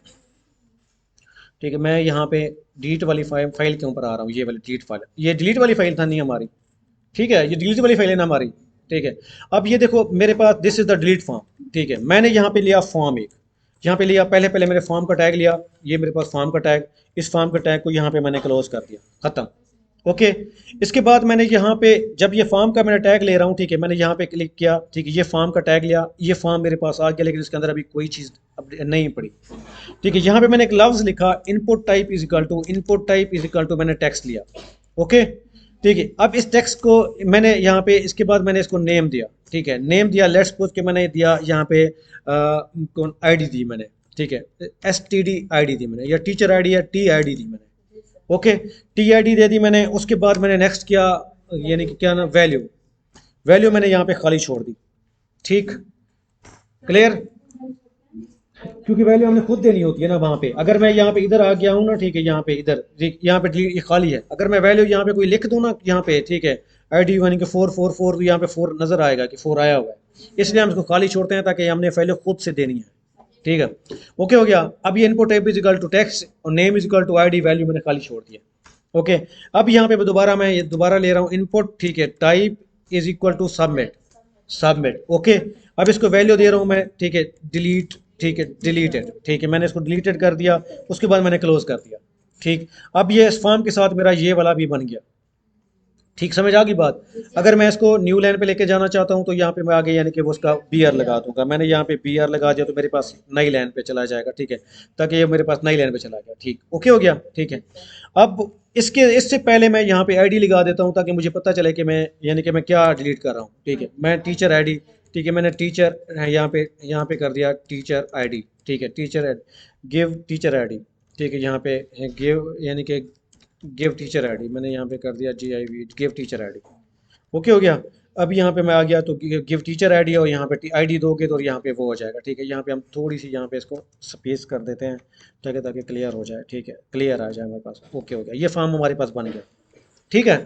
ठीक है, मैं यहाँ पे डिलीट वाली फाइल के ऊपर आ रहा हूँ, ये वाली डिलीट फाइल, ये डिलीट वाली फाइल था नहीं हमारी, ठीक है, ये डिलीट वाली फाइल है ना हमारी, ठीक है। अब ये देखो मेरे पास this is the delete form, ठीक है, मैंने यहाँ पे लिया फॉर्म एक, यहाँ पे लिया, पहले पहले मैंने फॉर्म का टैग लिया, ये मेरे पास फॉर्म का टैग, इस फॉर्म का टैग को यहाँ पे मैंने क्लोज कर दिया, खत्म, ओके। इसके बाद मैंने यहाँ पे जब ये फॉर्म का मैंने टैग ले रहा हूँ, ठीक है, मैंने यहाँ पे क्लिक किया, ठीक है, ये फॉर्म का टैग लिया, ये फॉर्म मेरे पास आ गया, लेकिन इसके अंदर अभी कोई चीज़ अब नहीं पड़ी। ठीक है, यहाँ पे मैंने एक लफ्ज़ लिखा, input type is equal to, input type is equal to, मैंने टेक्स्ट लिया। ओके, ठीक है, अब इस टेक्स्ट को मैंने यहाँ पे, इसके बाद मैंने इसको नेम दिया। ठीक है, नेम दिया, लेट्स सपोज कि मैंने दिया यहाँ पे कौन आईडी दी मैंने, ठीक है, STD आईडी दी मैंने, या टीचर आईडी या TID दी मैंने। ओके, TID दे दी मैंने। उसके बाद मैंने नेक्स्ट किया, यानी कि क्या ना, वैल्यू, वैल्यू मैंने यहाँ पे खाली छोड़ दी। ठीक, क्लियर, क्योंकि वैल्यू हमने खुद देनी होती है ना वहाँ पे। अगर मैं यहाँ पे इधर आ गया हूँ ना, ठीक है, यहाँ पे इधर, यहाँ पे ये खाली है, अगर मैं वैल्यू यहाँ पे कोई लिख दूँ ना यहाँ पे, ठीक है, ID यानी कि 444, तो यहाँ पे 4 नजर आएगा कि 4 आया हुआ है, इसलिए हम इसको खाली छोड़ते हैं ताकि हमने वैल्यू खुद से देनी है। ठीक है, ओके हो गया। अब ये input type is equal to text और name is equal to ID, value मैंने खाली छोड़ दिया। ओके, अब यहाँ पे दोबारा मैं ये दोबारा ले रहा हूँ इनपुट, ठीक है, type is equal to submit, submit. Okay, अब इसको वैल्यू दे रहा हूँ मैं, ठीक है, डिलीट, ठीक है, डिलीटेड, ठीक है, मैंने इसको डिलीटेड कर दिया, उसके बाद मैंने क्लोज कर दिया। ठीक, अब ये इस फॉर्म के साथ मेरा ये वाला भी बन गया। ठीक, समझ आ गई बात। अगर मैं इसको न्यू लाइन पे लेके जाना चाहता हूँ तो यहाँ पे मैं आगे यानी कि वो उसका BR लगा दूंगा। मैंने यहाँ पे BR लगा दिया तो मेरे पास नई लाइन पे चला जाएगा। ठीक है, ताकि ये मेरे पास नई लाइन पे चला गया। ठीक, ओके हो गया। ठीक है, अब इससे पहले मैं यहाँ पे ID लगा देता हूँ ताकि मुझे पता चले कि मैं यानी कि मैं क्या डिलीट कर रहा हूँ। ठीक है, मैं टीचर ID, ठीक है, मैंने टीचर यहाँ पे कर दिया टीचर ID। ठीक है, टीचर गिव टीचर ID, ठीक है, यहाँ पे गिव यानी कि गिव टीचर आईडी, मैंने यहाँ पे कर दिया GIV, give teacher ID. Okay हो गया। अब यहाँ पे मैं आ गया तो गिव टीचर आईडी, और यहाँ पे आईडी दोगे तो यहाँ पे वो हो जाएगा। ठीक है, यहाँ पे हम थोड़ी सी यहाँ पे इसको स्पेस कर देते हैं ताकि क्लियर हो जाए। ठीक है, क्लियर आ जाए हमारे पास। ओके हो गया, ये फॉर्म हमारे पास बन गया। ठीक है,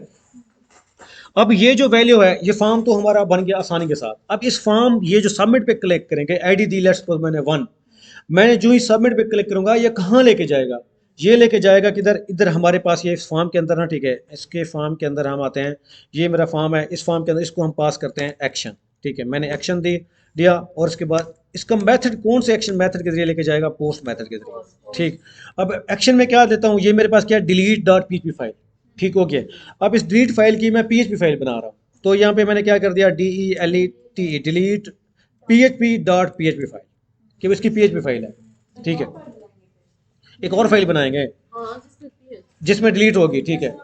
अब ये जो वैल्यू है, ये फॉर्म तो हमारा बन गया आसानी के साथ। अब इस फॉर्म, ये जो सबमिट पे क्लिक करेंगे, ID दी लेट्स सपोज मैंने 1, मैं जो ही सबमिट पे क्लिक करूंगा ये कहाँ लेके जाएगा, ये लेके जाएगा किधर, इधर हमारे पास ये इस फॉर्म के अंदर ना। ठीक है, इसके फॉर्म के अंदर हम आते हैं, ये मेरा फॉर्म है, इस फॉर्म के अंदर इसको हम पास करते हैं एक्शन। ठीक है, मैंने एक्शन दिया, और उसके बाद इसका मेथड, कौन से एक्शन मेथड के जरिए लेके जाएगा, पोस्ट मेथड के जरिए। ठीक, अब एक्शन में क्या देता हूँ, ये मेरे पास क्या है, डिलीट डॉट PHP फाइल। ठीक हो गया, अब इस डिलीट फाइल की मैं PHP फाइल बना रहा हूँ, तो यहाँ पे मैंने क्या कर दिया, DELET, delete PHP dot PHP file, कि इसकी PHP फाइल है। ठीक है, एक और फाइल बनाएंगे जिसमें डिलीट होगी। ठीक है,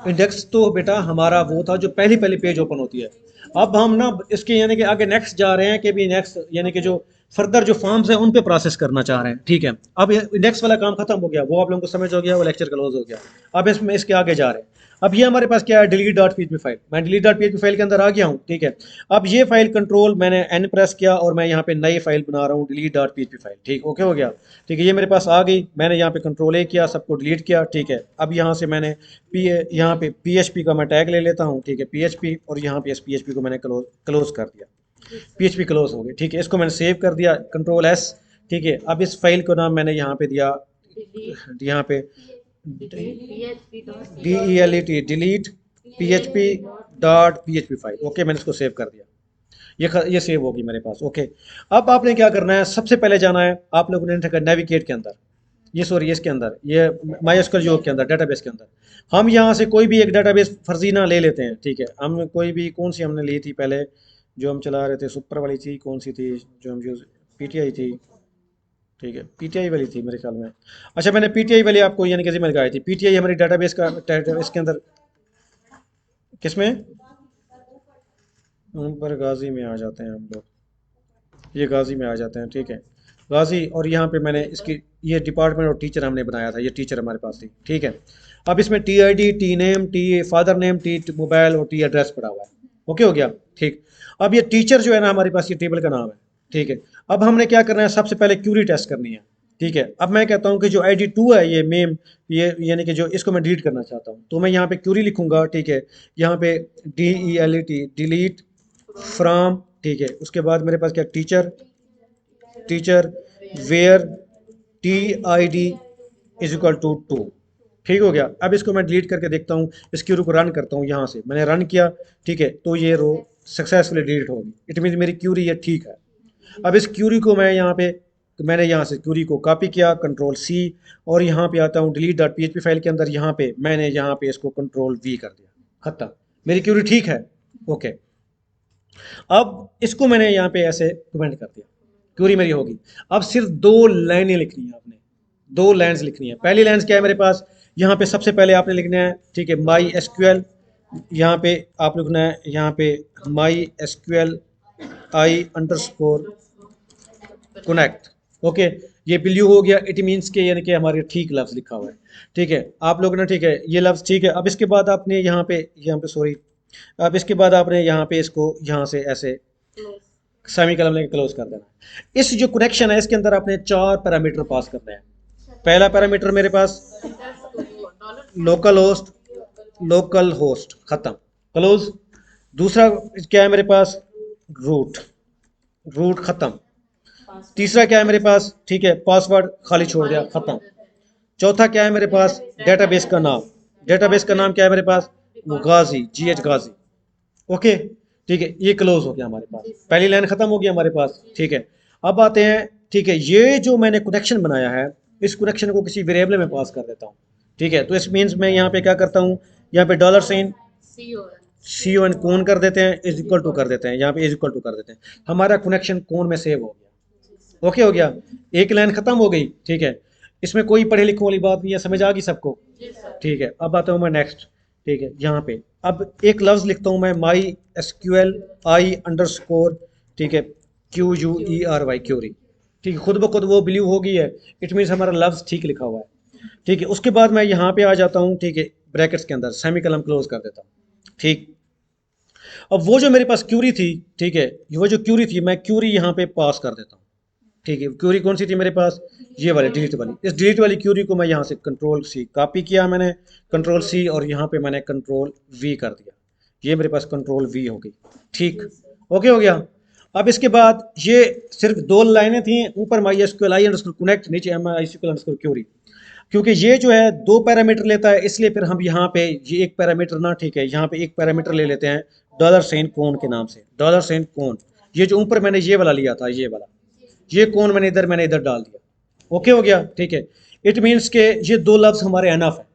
इंडेक्स तो बेटा हमारा वो था जो पहली पहली पेज ओपन होती है। अब हम ना इसके यानी कि आगे नेक्स्ट जा रहे हैं कि भी नेक्स्ट यानी कि जो फर्दर जो फॉर्म्स हैं उन पे प्रोसेस करना चाह रहे हैं। ठीक है, अब इंडेक्स वाला काम खत्म हो गया, वो आप लोगों को समझ हो गया, वो लेक्चर क्लोज हो गया। अब इसमें इसके आगे जा रहे हैं। अब ये हमारे पास क्या है, डिलीट डॉट PHP फाइल, मैं डिलीट डॉट PHP फाइल के अंदर आ गया हूँ। ठीक है, अब ये फाइल कंट्रोल मैंने N प्रेस किया और मैं यहाँ पे नई फाइल बना रहा हूँ, डिलीट डॉट PHP फाइल। ठीक, ओके हो गया। ठीक है, ये मेरे पास आ गई, मैंने यहाँ पे कंट्रोल A किया, सबको डिलीट किया। ठीक है, अब यहाँ से मैंने यहाँ पे PHP का मैं टैग ले लेता हूँ। ठीक है, PHP, और यहाँ पे इस PHP को मैंने क्लोज कर दिया, PHP क्लोज हो गई। ठीक है, इसको मैंने सेव कर दिया, कंट्रोल S। ठीक है, अब इस फाइल को नाम मैंने यहाँ पे दिया, यहाँ पे DELET, delete PHP dot PHP file. Okay, मैंने इसको सेव कर दिया, ये सेव होगी मेरे पास। ओके, अब आपने क्या करना है, सबसे पहले जाना है आप लोगों ने नेविगेट के अंदर, ये सॉरी इसके अंदर, ये MySQL जॉब के अंदर, डेटाबेस के अंदर। हम यहाँ से कोई भी एक डेटाबेस फर्जी ना ले लेते हैं। ठीक है, हम कोई भी, कौन सी हमने ली थी पहले जो हम चला रहे थे, सुपर वाली थी, कौन सी थी जो हम यूज, PTI थी। ठीक है, PTI वाली थी मेरे ख्याल में। अच्छा, मैंने PTI वाली आपको यानी कि जिम्मे लगाई थी। PTI हमारी डेटाबेस का इसके अंदर, किसमें, ऊपर गाजी में आ जाते हैं हम लोग, ये गाजी में आ जाते हैं। ठीक है, गाजी, और यहाँ पे मैंने इसकी ये डिपार्टमेंट और टीचर हमने बनाया था, ये टीचर हमारे पास थी। ठीक है, अब इसमें TID, T name, T father name, T mobile और T एड्रेस पड़ा हुआ है। ओके हो गया। ठीक, अब ये टीचर जो है ना हमारे पास, ये टेबल का नाम है। ठीक है, अब हमने क्या करना है, सबसे पहले क्यूरी टेस्ट करनी है। ठीक है, अब मैं कहता हूँ कि जो ID2 है, ये मेम, ये यानी कि जो इसको मैं डिलीट करना चाहता हूँ, तो मैं यहाँ पे क्यूरी लिखूंगा। ठीक है, यहाँ पे DELET, डिलीट फ्रॉम। ठीक है, उसके बाद मेरे पास क्या, teacher, teacher where TID is equal to 2। ठीक हो गया। अब इसको मैं डिलीट करके देखता हूँ, इस क्यूरी को रन करता हूँ, यहाँ से मैंने रन किया। ठीक है, तो ये रो सक्सेसफुली डिलीट होगी, इट मीन मेरी क्यूरी ये ठीक है। अब इस क्यूरी को मैं यहाँ पे मैंने यहाँ से क्यूरी को कॉपी किया, कंट्रोल सी, और यहाँ पे आता हूँ डिलीट डॉट पीएचपी फाइल के अंदर, यहाँ पे मैंने यहाँ पे इसको कंट्रोल वी कर दिया, खत्म, मेरी क्यूरी ठीक है। ओके, अब इसको मैंने यहाँ पे ऐसे कमेंट कर दिया, क्यूरी मेरी होगी। अब सिर्फ 2 लाइनें लिखनी है आपने, 2 लाइन्स लिखनी है। पहली लाइन क्या है मेरे पास, यहाँ पे सबसे पहले आपने लिखना है, ठीक है, माई एसक्यूएल, यहाँ पे आप लिखना है, यहाँ पे my SQL I underscore connect. Okay, ये ब्लू हो गया, इट मीन्स के यानी कि हमारे ठीक लफ्ज़ लिखा हुआ है, ठीक है, आप लोग ना, ठीक है, ये लफ्ज़ ठीक है। अब इसके बाद आपने यहाँ पे सॉरी, अब इसके बाद आपने यहाँ पे इसको यहाँ से ऐसे सेमी कलम लेके क्लोज कर देना है। इस जो कनेक्शन है इसके अंदर आपने 4 पैरामीटर पास करने हैं। पहला पैरामीटर मेरे पास लोकल होस्ट खत्म, क्लोज। दूसरा क्या है मेरे पास, रूट खत्म। तीसरा क्या है मेरे पास, ठीक है, पासवर्ड खाली छोड़ दिया, खत्म। चौथा क्या है मेरे पास, डेटाबेस का नाम, डेटाबेस का नाम क्या है मेरे पास, वो गाजी, GH गाजी। ओके, ठीक है, ये क्लोज हो गया हमारे पास, पहली लाइन खत्म हो गई हमारे पास, ठीक है। अब आते हैं, ठीक है, ये जो मैंने कनेक्शन बनाया है, इस कनेक्शन को किसी वेरिएबल में पास कर देता हूँ, ठीक है। तो इस मीन्स मैं यहाँ पे क्या करता हूँ, यहाँ पे डॉलर साइन CON कौन कर देते हैं, इज इक्वल टू कर देते हैं, यहाँ पे इज इक्वल टू कर देते हैं, हमारा कनेक्शन कौन में सेव हो गया। ओके हो गया, एक लाइन खत्म हो गई, ठीक है, इसमें कोई पढ़े लिखने वाली बात नहीं है, समझ आ गई सबको, ठीक है। अब आता हूँ मैं नेक्स्ट, ठीक है, यहाँ पे अब एक लफ्ज़ लिखता हूँ मैं, माई एसक्यूएल आई अंडरस्कोर, ठीक है, QUERY क्यूरी, ठीक है, खुद ब खुद वो ब्लू हो गई है, इट मीन्स हमारा लफ्ज़ ठीक लिखा हुआ है, ठीक है। उसके बाद मैं यहाँ पे आ जाता हूँ, ठीक है, ब्रैकेट्स के अंदर सेमी कलम क्लोज कर देता हूँ, ठीक। अब वो जो मेरे पास क्यूरी थी, ठीक है, वो जो क्यूरी थी, मैं क्यूरी यहाँ पे पास कर देता हूँ, ठीक है। क्यूरी कौन सी थी मेरे पास, ये वाली डिलीट वाली। इस डिलीट वाली क्यूरी को मैं यहाँ से कंट्रोल सी कॉपी किया मैंने, कंट्रोल सी, और यहाँ पे मैंने कंट्रोल वी कर दिया, ये मेरे पास कंट्रोल वी हो गई, ठीक। ओके हो गया। अब इसके बाद ये सिर्फ 2 लाइनें थी, ऊपर my SQL I underscore connect, नीचे माई एसक्यूएल अंडरस्कोर क्यूरी। क्योंकि ये जो है 2 पैरामीटर लेता है, इसलिए फिर हम यहाँ पे ये एक पैरामीटर ना, ठीक है, यहाँ पे एक पैरामीटर ले लेते हैं डॉलर साइन कोन के नाम से, डॉलर साइन कोन। ये जो ऊपर मैंने ये वाला लिया था, ये वाला, ये कोन मैंने इधर डाल दिया। ओके हो गया, ठीक है। इट मीन्स के ये 2 लफ्ज़ हमारे एनफ है,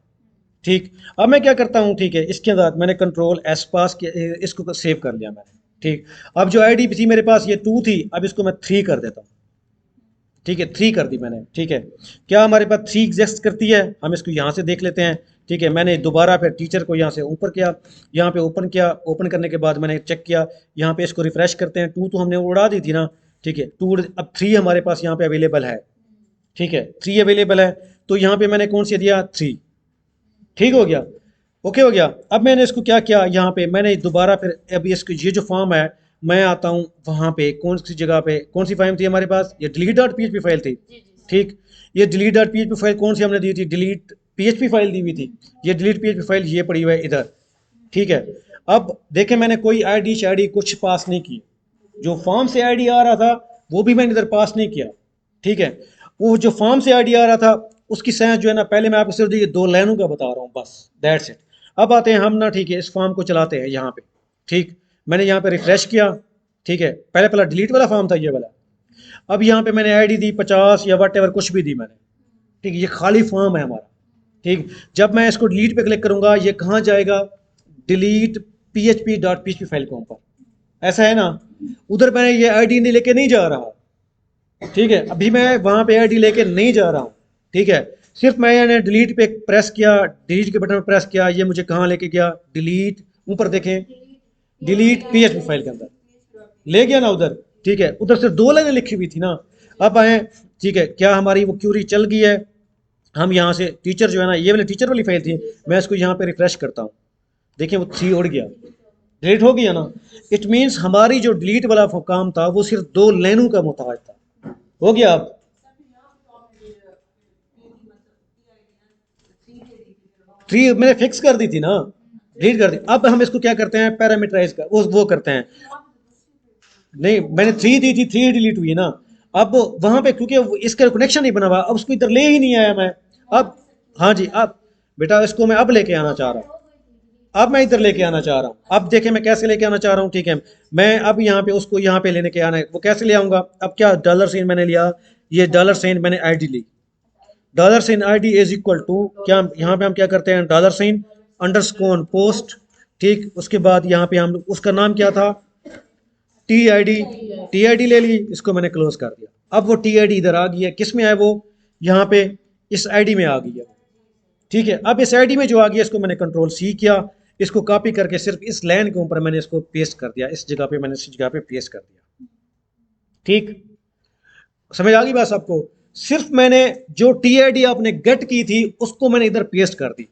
ठीक। अब मैं क्या करता हूँ, ठीक है, इसके अंदर मैंने कंट्रोल एस पास किया, इसको सेव कर लिया मैंने, ठीक। अब जो आईडी थी मेरे पास ये 2 थी, अब इसको मैं 3 कर देता हूँ, ठीक है, 3 कर दी मैंने, ठीक है। क्या हमारे पास 3 एग्जिस्ट करती है, हम इसको यहाँ से देख लेते हैं, ठीक है। मैंने दोबारा फिर टीचर को यहाँ से ऊपर किया, यहाँ पे ओपन किया, ओपन करने के बाद मैंने चेक किया, यहाँ पे इसको रिफ्रेश करते हैं, 2 तो हमने उड़ा दी थी ना, ठीक है, 2 अब 3 हमारे पास यहाँ पे अवेलेबल है, ठीक है, 3 अवेलेबल है, तो यहाँ पे मैंने कौन सी दिया, 3, ठीक हो गया। ओके हो गया। अब मैंने इसको क्या किया, यहाँ पे मैंने दोबारा फिर अभी इसको ये जो फॉर्म है, मैं आता हूँ वहाँ पे, कौन सी जगह पे, कौन सी फाइल थी हमारे पास, ये डिलीट डॉट पीएचपी फाइल थी, ठीक। ये डिलीट डॉट पीएचपी फाइल कौन सी हमने दी थी, डिलीट पीएचपी फाइल दी हुई थी, ये डिलीट पीएचपी फाइल ये पड़ी हुई है इधर, ठीक है। अब देखें मैंने कोई आईडी शाईडी कुछ पास नहीं की, जो फॉर्म से आईडी आ रहा था वो भी मैंने इधर पास नहीं किया, ठीक है। वो जो फॉर्म से आईडी आ रहा था उसकी साइंस जो है ना, पहले मैं आपको सिर्फ ये 2 लाइनों का बता रहा हूँ, बस दैट्स इट। अब आते हैं हम ना, ठीक है, इस फॉर्म को चलाते हैं यहाँ पे, ठीक। मैंने यहाँ पे रिफ्रेश किया, ठीक है, पहला डिलीट वाला फॉर्म था ये वाला। अब यहाँ पे मैंने आईडी दी 50 या वट एवर कुछ भी दी मैंने, ठीक, ये खाली फॉर्म है हमारा, ठीक। जब मैं इसको डिलीट पे क्लिक करूँगा ये कहाँ जाएगा, डिलीट php.php फाइल के ऊपर, ऐसा है ना। उधर मैंने ये आईडी नहीं लेके नहीं जा रहा, ठीक है, अभी मैं वहाँ पे आईडी लेके नहीं जा रहा हूँ, ठीक है। सिर्फ मैंने डिलीट पे प्रेस किया, डिलीट के बटन पे प्रेस किया, ये मुझे कहाँ लेके गया, डिलीट, ऊपर देखें, डिलीट php फाइल के अंदर ले गया ना उधर, ठीक है। उधर से 2 लाइनें लिखी हुई थी ना। अब आए, ठीक है, क्या हमारी वो क्यूरी चल गई है, हम यहाँ से टीचर जो है ना, ये वाली टीचर वाली फाइल थी, मैं इसको यहाँ पे रिफ्रेश करता हूँ, देखिए वो 3 उड़ गया, डिलीट हो गया ना। इट मीन्स हमारी जो डिलीट वाला काम था वो सिर्फ 2 लाइनों का मोहताज था, हो गया। अब 3 मैंने फिक्स कर दी थी ना, डिलीट कर दी। अब हम इसको क्या करते हैं, पैरामीटराइज कर वो करते हैं, नहीं मैंने 3 दी थी, 3 डिलीट हुई ना। अब वहां पे क्योंकि इसका कनेक्शन नहीं बना हुआ, अब उसको इधर ले ही नहीं आया मैं। अब हाँ जी, अब बेटा इसको मैं अब लेके आना चाह रहा हूँ, अब मैं इधर लेके आना चाह रहा हूँ। अब देखें मैं कैसे लेके आना चाह रहा हूँ, ठीक है। मैं अब यहाँ पे उसको यहाँ पे लेने के आना है, वो कैसे ले आऊँगा। अब क्या डॉलर साइन मैंने लिया, ये डॉलर साइन मैंने आईडी ली, dollar sign ID is equal to क्या, यहाँ पे हम क्या करते हैं, डॉलर साइन अंडरस्कोर पोस्ट, ठीक, उसके बाद यहाँ पे हम उसका नाम क्या था, T I D, T I D ले ली, इसको मैंने क्लोज कर दिया। अब वो टी आई डी इधर आ गई है, किस में है वो, यहाँ पे इस आईडी में आ गई है, ठीक है। अब इस आईडी में जो आ गया इसको मैंने कंट्रोल सी किया, इसको कॉपी करके सिर्फ इस लाइन के ऊपर मैंने इसको पेस्ट कर दिया, इस जगह पे मैंने इस जगह पे पेस्ट कर दिया, ठीक, समझ आ गई बात आपको। सिर्फ मैंने जो टी आई डी आपने गेट की थी उसको मैंने इधर पेस्ट कर दी,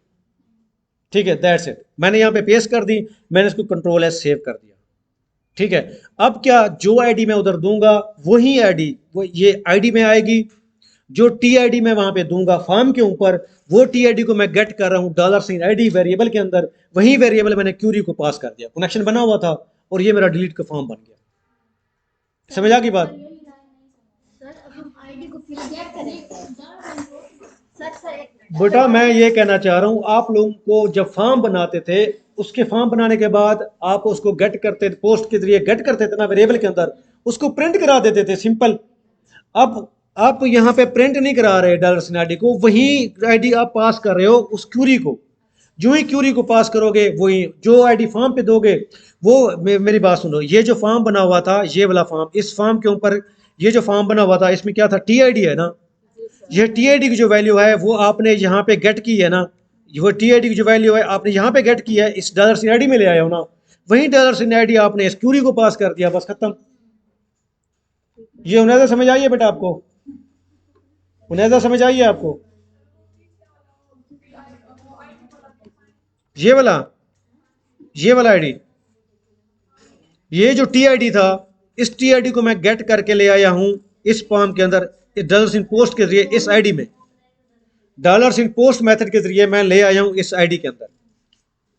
ठीक है, दैट्स इट, मैंने यहाँ पे पेस्ट कर दी, मैंने इसको कंट्रोल एस सेव कर दिया, ठीक है। अब क्या, जो आईडी मैं उधर दूंगा वही आईडी वो ये आईडी में आएगी, जो टी आई डी मैं वहां पे दूंगा फॉर्म के ऊपर, वो टी आई डी को मैं गेट कर रहा हूं डॉलर साइन आईडी वेरिएबल के अंदर, वही वेरिएबल मैंने क्यूरी को पास कर दिया, कनेक्शन बना हुआ था और ये मेरा डिलीट का फॉर्म बन गया, समझ आ गई बात। बेटा मैं ये कहना चाह रहा हूं, आप लोगों को जब फॉर्म बनाते थे, उसके फॉर्म बनाने के बाद आप उसको गेट करते थे, पोस्ट के जरिए गेट करते थे ना वेरिएबल के अंदर, उसको प्रिंट करा देते थे, सिंपल। अब आप यहाँ पे प्रिंट नहीं करा रहे डॉलर साइन आईडी को, वही आईडी आप पास कर रहे हो उस क्यूरी को, जो ही क्यूरी को पास करोगे वही जो आईडी फॉर्म पे दोगे वो मेरी बात सुनो, ये जो फॉर्म बना हुआ था ये वाला फॉर्म, इस फॉर्म के ऊपर ये जो फॉर्म बना हुआ था इसमें क्या था, टी आई डी है ना, ये टी आई डी की जो वैल्यू है वो आपने यहाँ पे गेट की है ना, वो टी आई डी की जो वैल्यू है आपने यहाँ पे गेट की है, इस डॉलर साइन आईडी में ले आए हो ना, वही डॉलर साइन आईडी आपने इस क्यूरी को पास कर दिया, बस खत्म। ये उन्हें समझ आई है बेटा आपको, उन्हें समझ आई है आपको, ये वाला आईडी, ये जो टी आई डी था, इस टी आई डी को मैं गेट करके ले आया हूं इस फॉर्म के अंदर, डॉलर साइन पोस्ट के जरिए इस आईडी में, डॉलर साइन पोस्ट मेथड के जरिए मैं ले आया हूं इस आईडी के अंदर,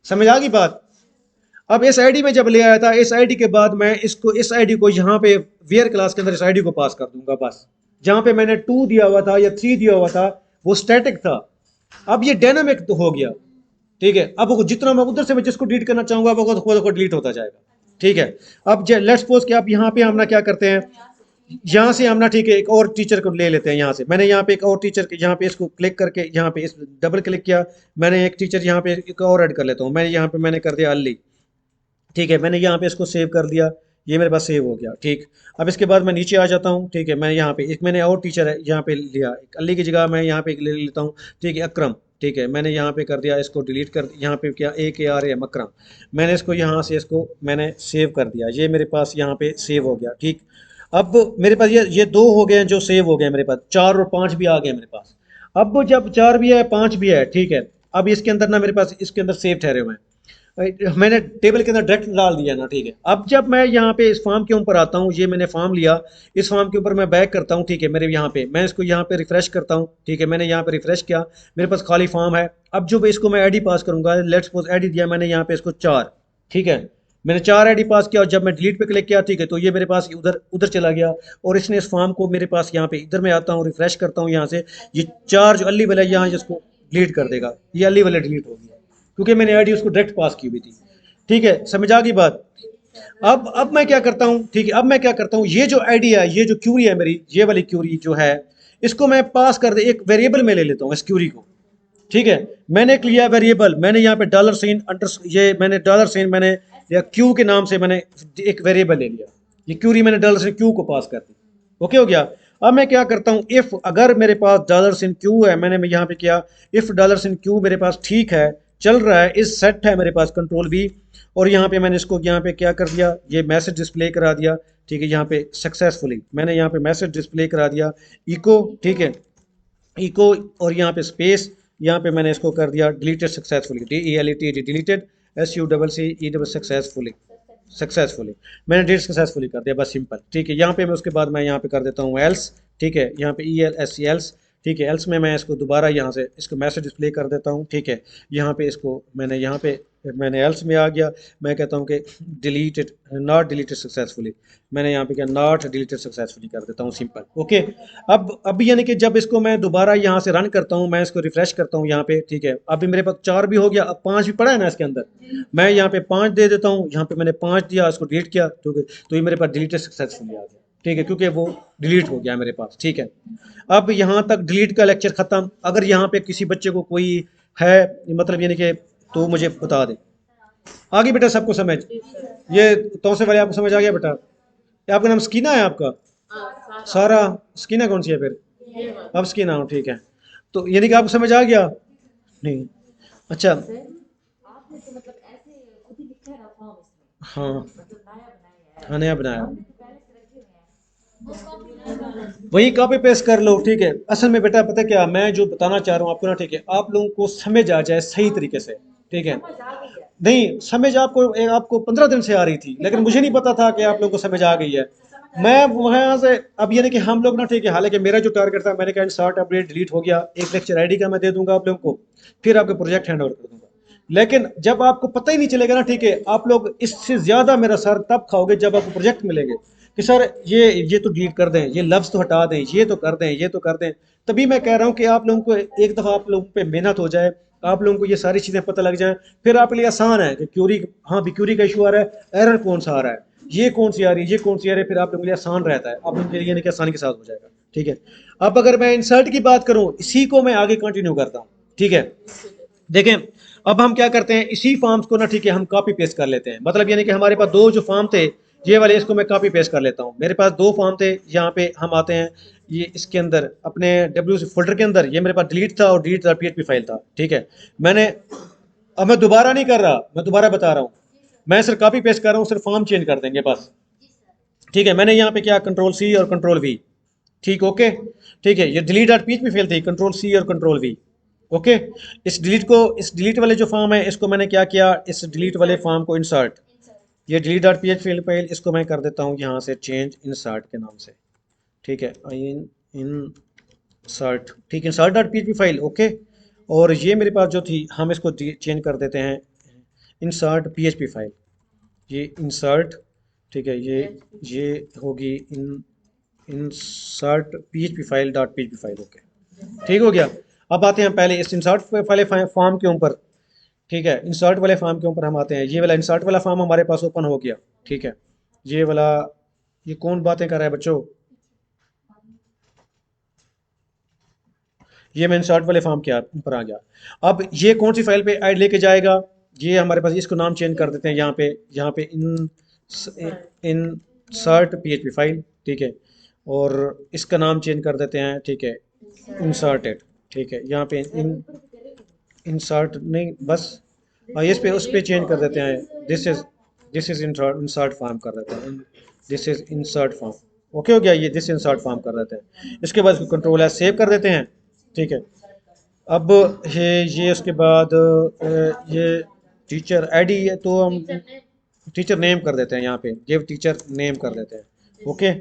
समझ आ गई बात। अब इस आईडी में जब ले आया था, इस आईडी के बाद मैं इसको, इस आईडी को यहाँ पे वेयर क्लास के अंदर इस आईडी को पास कर दूंगा, बस जहां पे मैंने 2 दिया हुआ था या 3 दिया हुआ था वो स्टैटिक था, अब ये डायनामिक तो हो गया, ठीक है। अब जितना मैं उधर से मैं जिसको डिलीट करना चाहूंगा वो खुद डिलीट होता जाएगा, ठीक है। अब लेट्स सपोज कि आप यहाँ पे हम ना क्या करते हैं, यहाँ से हम ना, ठीक है, एक और टीचर को ले लेते हैं, यहाँ से मैंने यहाँ पे एक और टीचर यहाँ पे इसको क्लिक करके यहाँ पे इस डबल क्लिक किया, मैंने एक टीचर यहाँ पे एक और ऐड कर लेता हूँ, मैंने यहाँ पे मैंने कर दिया अली, ठीक है, मैंने यहाँ पे इसको सेव कर दिया, ये मेरे पास सेव हो गया, ठीक। अब इसके बाद मैं नीचे आ जाता हूँ, ठीक है, मैं यहाँ पे एक मैंने और टीचर है यहाँ पे लिया, एक अली की जगह मैं यहाँ पे ले लेता हूँ, ठीक है, अकरम, ठीक है, मैंने यहाँ पे कर दिया, इसको डिलीट कर, यहाँ पे क्या AKRAM अकरम, मैंने इसको यहाँ से इसको मैंने सेव कर दिया, ये मेरे पास यहाँ पे सेव हो गया, ठीक। अब मेरे पास ये 2 हो गए हैं जो सेव हो गए मेरे पास, 4 और 5 भी आ गए मेरे पास। अब जब 4 भी है 5 भी है, ठीक है, अब इसके अंदर ना मेरे पास इसके अंदर सेव ठहरे हुए हैं, मैंने टेबल के अंदर डायरेक्ट डाल दिया ना, ठीक है। अब जब मैं यहाँ पे इस फॉर्म के ऊपर आता हूँ, ये मैंने फॉर्म लिया, इस फॉर्म के ऊपर मैं बैक करता हूँ, ठीक है, मेरे यहाँ पे मैं इसको यहाँ पे रिफ्रेश करता हूँ, ठीक है, मैंने यहाँ पे रिफ्रेश किया, मेरे पास खाली फॉर्म है। अब जो इसको मैं आईडी पास करूंगा, लेट्स सपोज आईडी दिया मैंने यहाँ पे इसको 4, ठीक है, मैंने 4 आईडी पास किया और जब मैं डिलीट पे क्लिक किया, ठीक है, तो ये मेरे पास उधर उधर चला गया और इसने इस फॉर्म को मेरे पास यहाँ पे, इधर मैं आता हूँ रिफ्रेश करता हूँ यहाँ से, ये 4 जो अली वाला यहाँ इसको डिलीट कर देगा, ये अली वाला डिलीट हो गया क्योंकि मैंने आईडी उसको डायरेक्ट पास की हुई थी, ठीक है, समझ आ गई बात। अब मैं क्या करता हूँ, ठीक है, अब मैं क्या करता हूँ, ये जो आईडी है, ये जो क्यूरी है मेरी, ये वाली क्यूरी जो है, इसको मैं पास कर दे एक वेरिएबल में ले लेता हूँ इस क्यूरी को, ठीक है, मैंने एक लिया वेरिएबल, मैंने यहाँ पे डॉलर साइन अंडर, ये मैंने डॉलर साइन मैंने या क्यू के नाम से मैंने एक वेरिएबल ले लिया, ये क्यूरी मैंने डॉलर साइन क्यू को पास कर दी, ओके हो गया। अब मैं क्या करता हूँ, इफ अगर मेरे पास डॉलर साइन क्यू है, मैंने यहाँ पे किया इफ डॉलर साइन क्यू मेरे पास ठीक है, चल रहा है, इस सेट है मेरे पास कंट्रोल V, और यहाँ पे मैंने इसको यहाँ पे क्या कर दिया, ये मैसेज डिस्प्ले करा दिया, ठीक है, यहाँ पे सक्सेसफुली मैंने यहाँ पे मैसेज डिस्प्ले करा दिया, इको, ठीक है, इको, और यहाँ पे स्पेस, यहाँ पे मैंने इसको कर दिया deleted successfully, DELET deleted SUCCE successfully, मैंने डिलीट सक्सेसफुली कर दिया, बस सिंपल, ठीक है। यहाँ पे मैं उसके बाद मैं यहाँ पे कर देता हूँ एल्स, ठीक है, यहाँ पे ELSE, ठीक है, एल्स में मैं इसको दोबारा यहाँ से इसको मैसेज डिस्प्ले कर देता हूँ, ठीक है, यहाँ पे इसको मैंने यहाँ पे मैंने एल्स में आ गया, मैं कहता हूँ कि डिलीटेड नॉट डिलीटेड सक्सेसफुली, मैंने यहाँ पे क्या नॉट डिलीटेड सक्सेसफुली कर देता हूँ, सिंपल, ओके। अब यानी कि जब इसको मैं दोबारा यहाँ से रन करता हूँ, मैं इसको रिफ्रेश करता हूँ यहाँ पे, ठीक है, अभी मेरे पास 4 भी हो गया, अब 5 भी पड़ा है ना इसके अंदर, मैं यहाँ पे 5 दे देता हूँ, यहाँ पे मैंने 5 दिया, इसको डिलीट किया, ठीक है, तो ये मेरे पास डिलीटेड सक्सेसफुली आ गया, ठीक है, क्योंकि वो डिलीट हो गया मेरे पास। ठीक है, अब यहाँ तक डिलीट का लेक्चर ख़त्म। अगर यहाँ पे किसी बच्चे को कोई है, मतलब यानी कि, तो मुझे बता दे। आगे बेटा सबको समझ, ये तौसे वाले आपको समझ आ गया बेटा? ये आपका नाम स्कीना है आपका? सारा। स्कीना कौन सी है फिर? अब स्कीना हो, ठीक है। तो यानी कि आपको समझ आ गया? नहीं। अच्छा। हाँ। हाँ, नया बनाया। वही कॉपी पेस्ट कर लो, ठीक है। असल में बेटा पता है क्या मैं जो बताना चाह रहा हूँ आपको ना, ठीक है, आप लोगों को समझ आ जाए सही तरीके से, ठीक है। नहीं समझ आपको 15 दिन से आ रही थी, लेकिन मुझे नहीं पता था कि आप लोगों को समझ आ गई है। मैं वहां से, अब यानी कि हम लोग ना, ठीक है, हालांकि मेरा जो टारगेट था, मैंने कहा शॉर्ट अपडेट डिलीट हो गया, एक लेक्चर आईडी का मैं दे दूंगा आप लोगों को, फिर आपके प्रोजेक्ट हैंड ओवर कर दूंगा। लेकिन जब आपको पता ही नहीं चलेगा ना, ठीक है, आप लोग इससे ज्यादा मेरा सर तब खाओगे जब आपको प्रोजेक्ट मिलेंगे कि सर ये तो डिलीट कर दें, ये लफ्ज तो हटा दें, ये तो कर दें, ये तो कर दें। तभी मैं कह रहा हूँ कि आप लोगों को एक दफ़ा आप लोगों पे मेहनत हो जाए, आप लोगों को ये सारी चीज़ें पता लग जाएं, फिर आपके लिए आसान है कि क्यूरी, हाँ भी क्यूरी का इशू आ रहा है, एरर कौन सा आ रहा है, ये कौन सी आ रही है, ये कौन सी आ रही है, फिर आप लोगों के लिए आसान रहता है, आप लोगों के लिए यानी कि आसानी के साथ हो जाएगा। ठीक है, अब अगर मैं इंसर्ट की बात करूँ, इसी को मैं आगे कंटिन्यू करता हूँ। ठीक है, देखें, अब हम क्या करते हैं, इसी फॉर्म्स को ना, ठीक है, हम कॉपी पेस्ट कर लेते हैं। मतलब यानी कि हमारे पास दो जो फॉर्म थे, ये वाले, इसको मैं कॉपी पेस्ट कर लेता हूँ। मेरे पास दो फॉर्म थे, यहाँ पे हम आते हैं, ये इसके अंदर अपने डब्ल्यू फोल्डर के अंदर, ये मेरे पास डिलीट था और डिलीट था पीएचपी फाइल था। ठीक है, मैंने, अब मैं दोबारा नहीं कर रहा, मैं दोबारा बता रहा हूँ, मैं सिर्फ कॉपी पेस्ट कर रहा हूँ, सिर्फ फॉर्म चेंज कर देंगे बस। ठीक है, मैंने यहाँ पे क्या, कंट्रोल सी और कंट्रोल वी। ठीक, ओके। ठीक है, ये डिलीट डॉट पीएचपी फाइल थी, कंट्रोल सी और कंट्रोल वी। ओके, इस डिलीट वाले जो फॉर्म है, इसको मैंने क्या किया, इस डिलीट वाले फॉर्म को इंसर्ट, ये डिलीट डॉट पीएचपी फाइल, इसको मैं कर देता हूँ यहाँ से चेंज इंसर्ट के नाम से। ठीक है, इंसर्ट, ठीक है, insert dot PHP file, okay. और ये मेरे पास जो थी, हम इसको चेंज कर देते हैं इंसर्ट पीएचपी फाइल, ये इंसर्ट, ठीक है, ये होगी insert PHP file dot PHP file, okay. ठीक हो गया। अब आते हैं पहले इस इंसर्ट वाले फॉर्म के ऊपर। ठीक है, इंसर्ट वाले फॉर्म के ऊपर हम आते हैं, ये वाला इंसर्ट वाला फॉर्म हमारे पास ओपन हो गया। ठीक है, ये वाला, ये कौन बातें कर रहा है बच्चों? ये मैं इंसर्ट वाले फॉर्म के ऊपर आ गया। अब ये कौन सी फाइल पे ऐड लेके जाएगा, ये हमारे पास, इसको नाम चेंज कर देते हैं यहाँ पे इंसर्ट पीएचपी फाइल। ठीक है, और इसका नाम चेंज कर देते हैं, ठीक है, इंसर्टेड। ठीक है, यहाँ पे इंसर्ट नहीं, बस इस पे उस पे चेंज कर देते हैं, दिस इज इंसर्ट फॉर्म कर देते हैं, this is insert form. Okay हो गया, ये दिस इंसर्ट फॉर्म कर देते हैं। इसके बाद कंट्रोल एस सेव कर देते हैं। ठीक है, अब ये उसके बाद ये टीचर आईडी है, तो हम टीचर नेम कर देते हैं, यहाँ पे गिव टीचर नेम कर देते हैं। ओके,